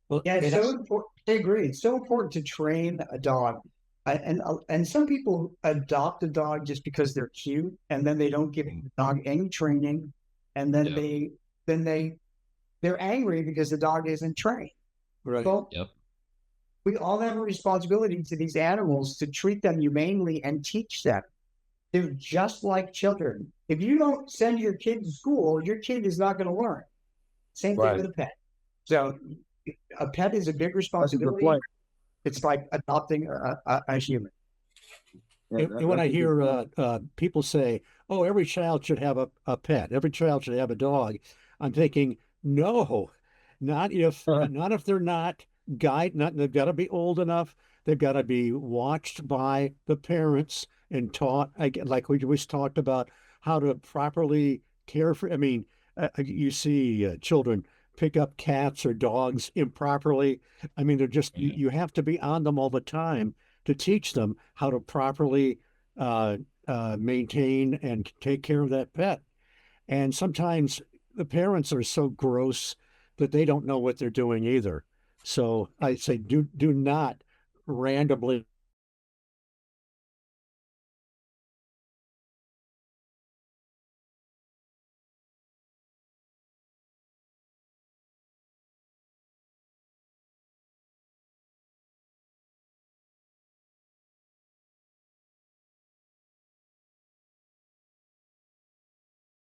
Well, yeah, it's and so important. I agree. It's so important to train a dog. And some people adopt a dog just because they're cute, and then they don't give the dog any training, and then they're angry because the dog isn't trained. right. Well, Yep. we all have a responsibility to these animals to treat them humanely and teach them. They're just like children. If you don't send your kid to school, your kid is not going to learn. Same thing Right. with a pet. So a pet is a big responsibility. point. It's like adopting a human. And when I hear people say, "Oh, every child should have a pet. Every child should have a dog," I'm thinking, no, not if they're not they've got to be old enough. They've got to be watched by the parents and taught, like we just talked about, how to properly care for. I mean, you see children pick up cats or dogs improperly. I mean, they're just you have to be on them all the time to teach them how to properly maintain and take care of that pet. And sometimes the parents are so gross that they don't know what they're doing either. So I say, do not randomly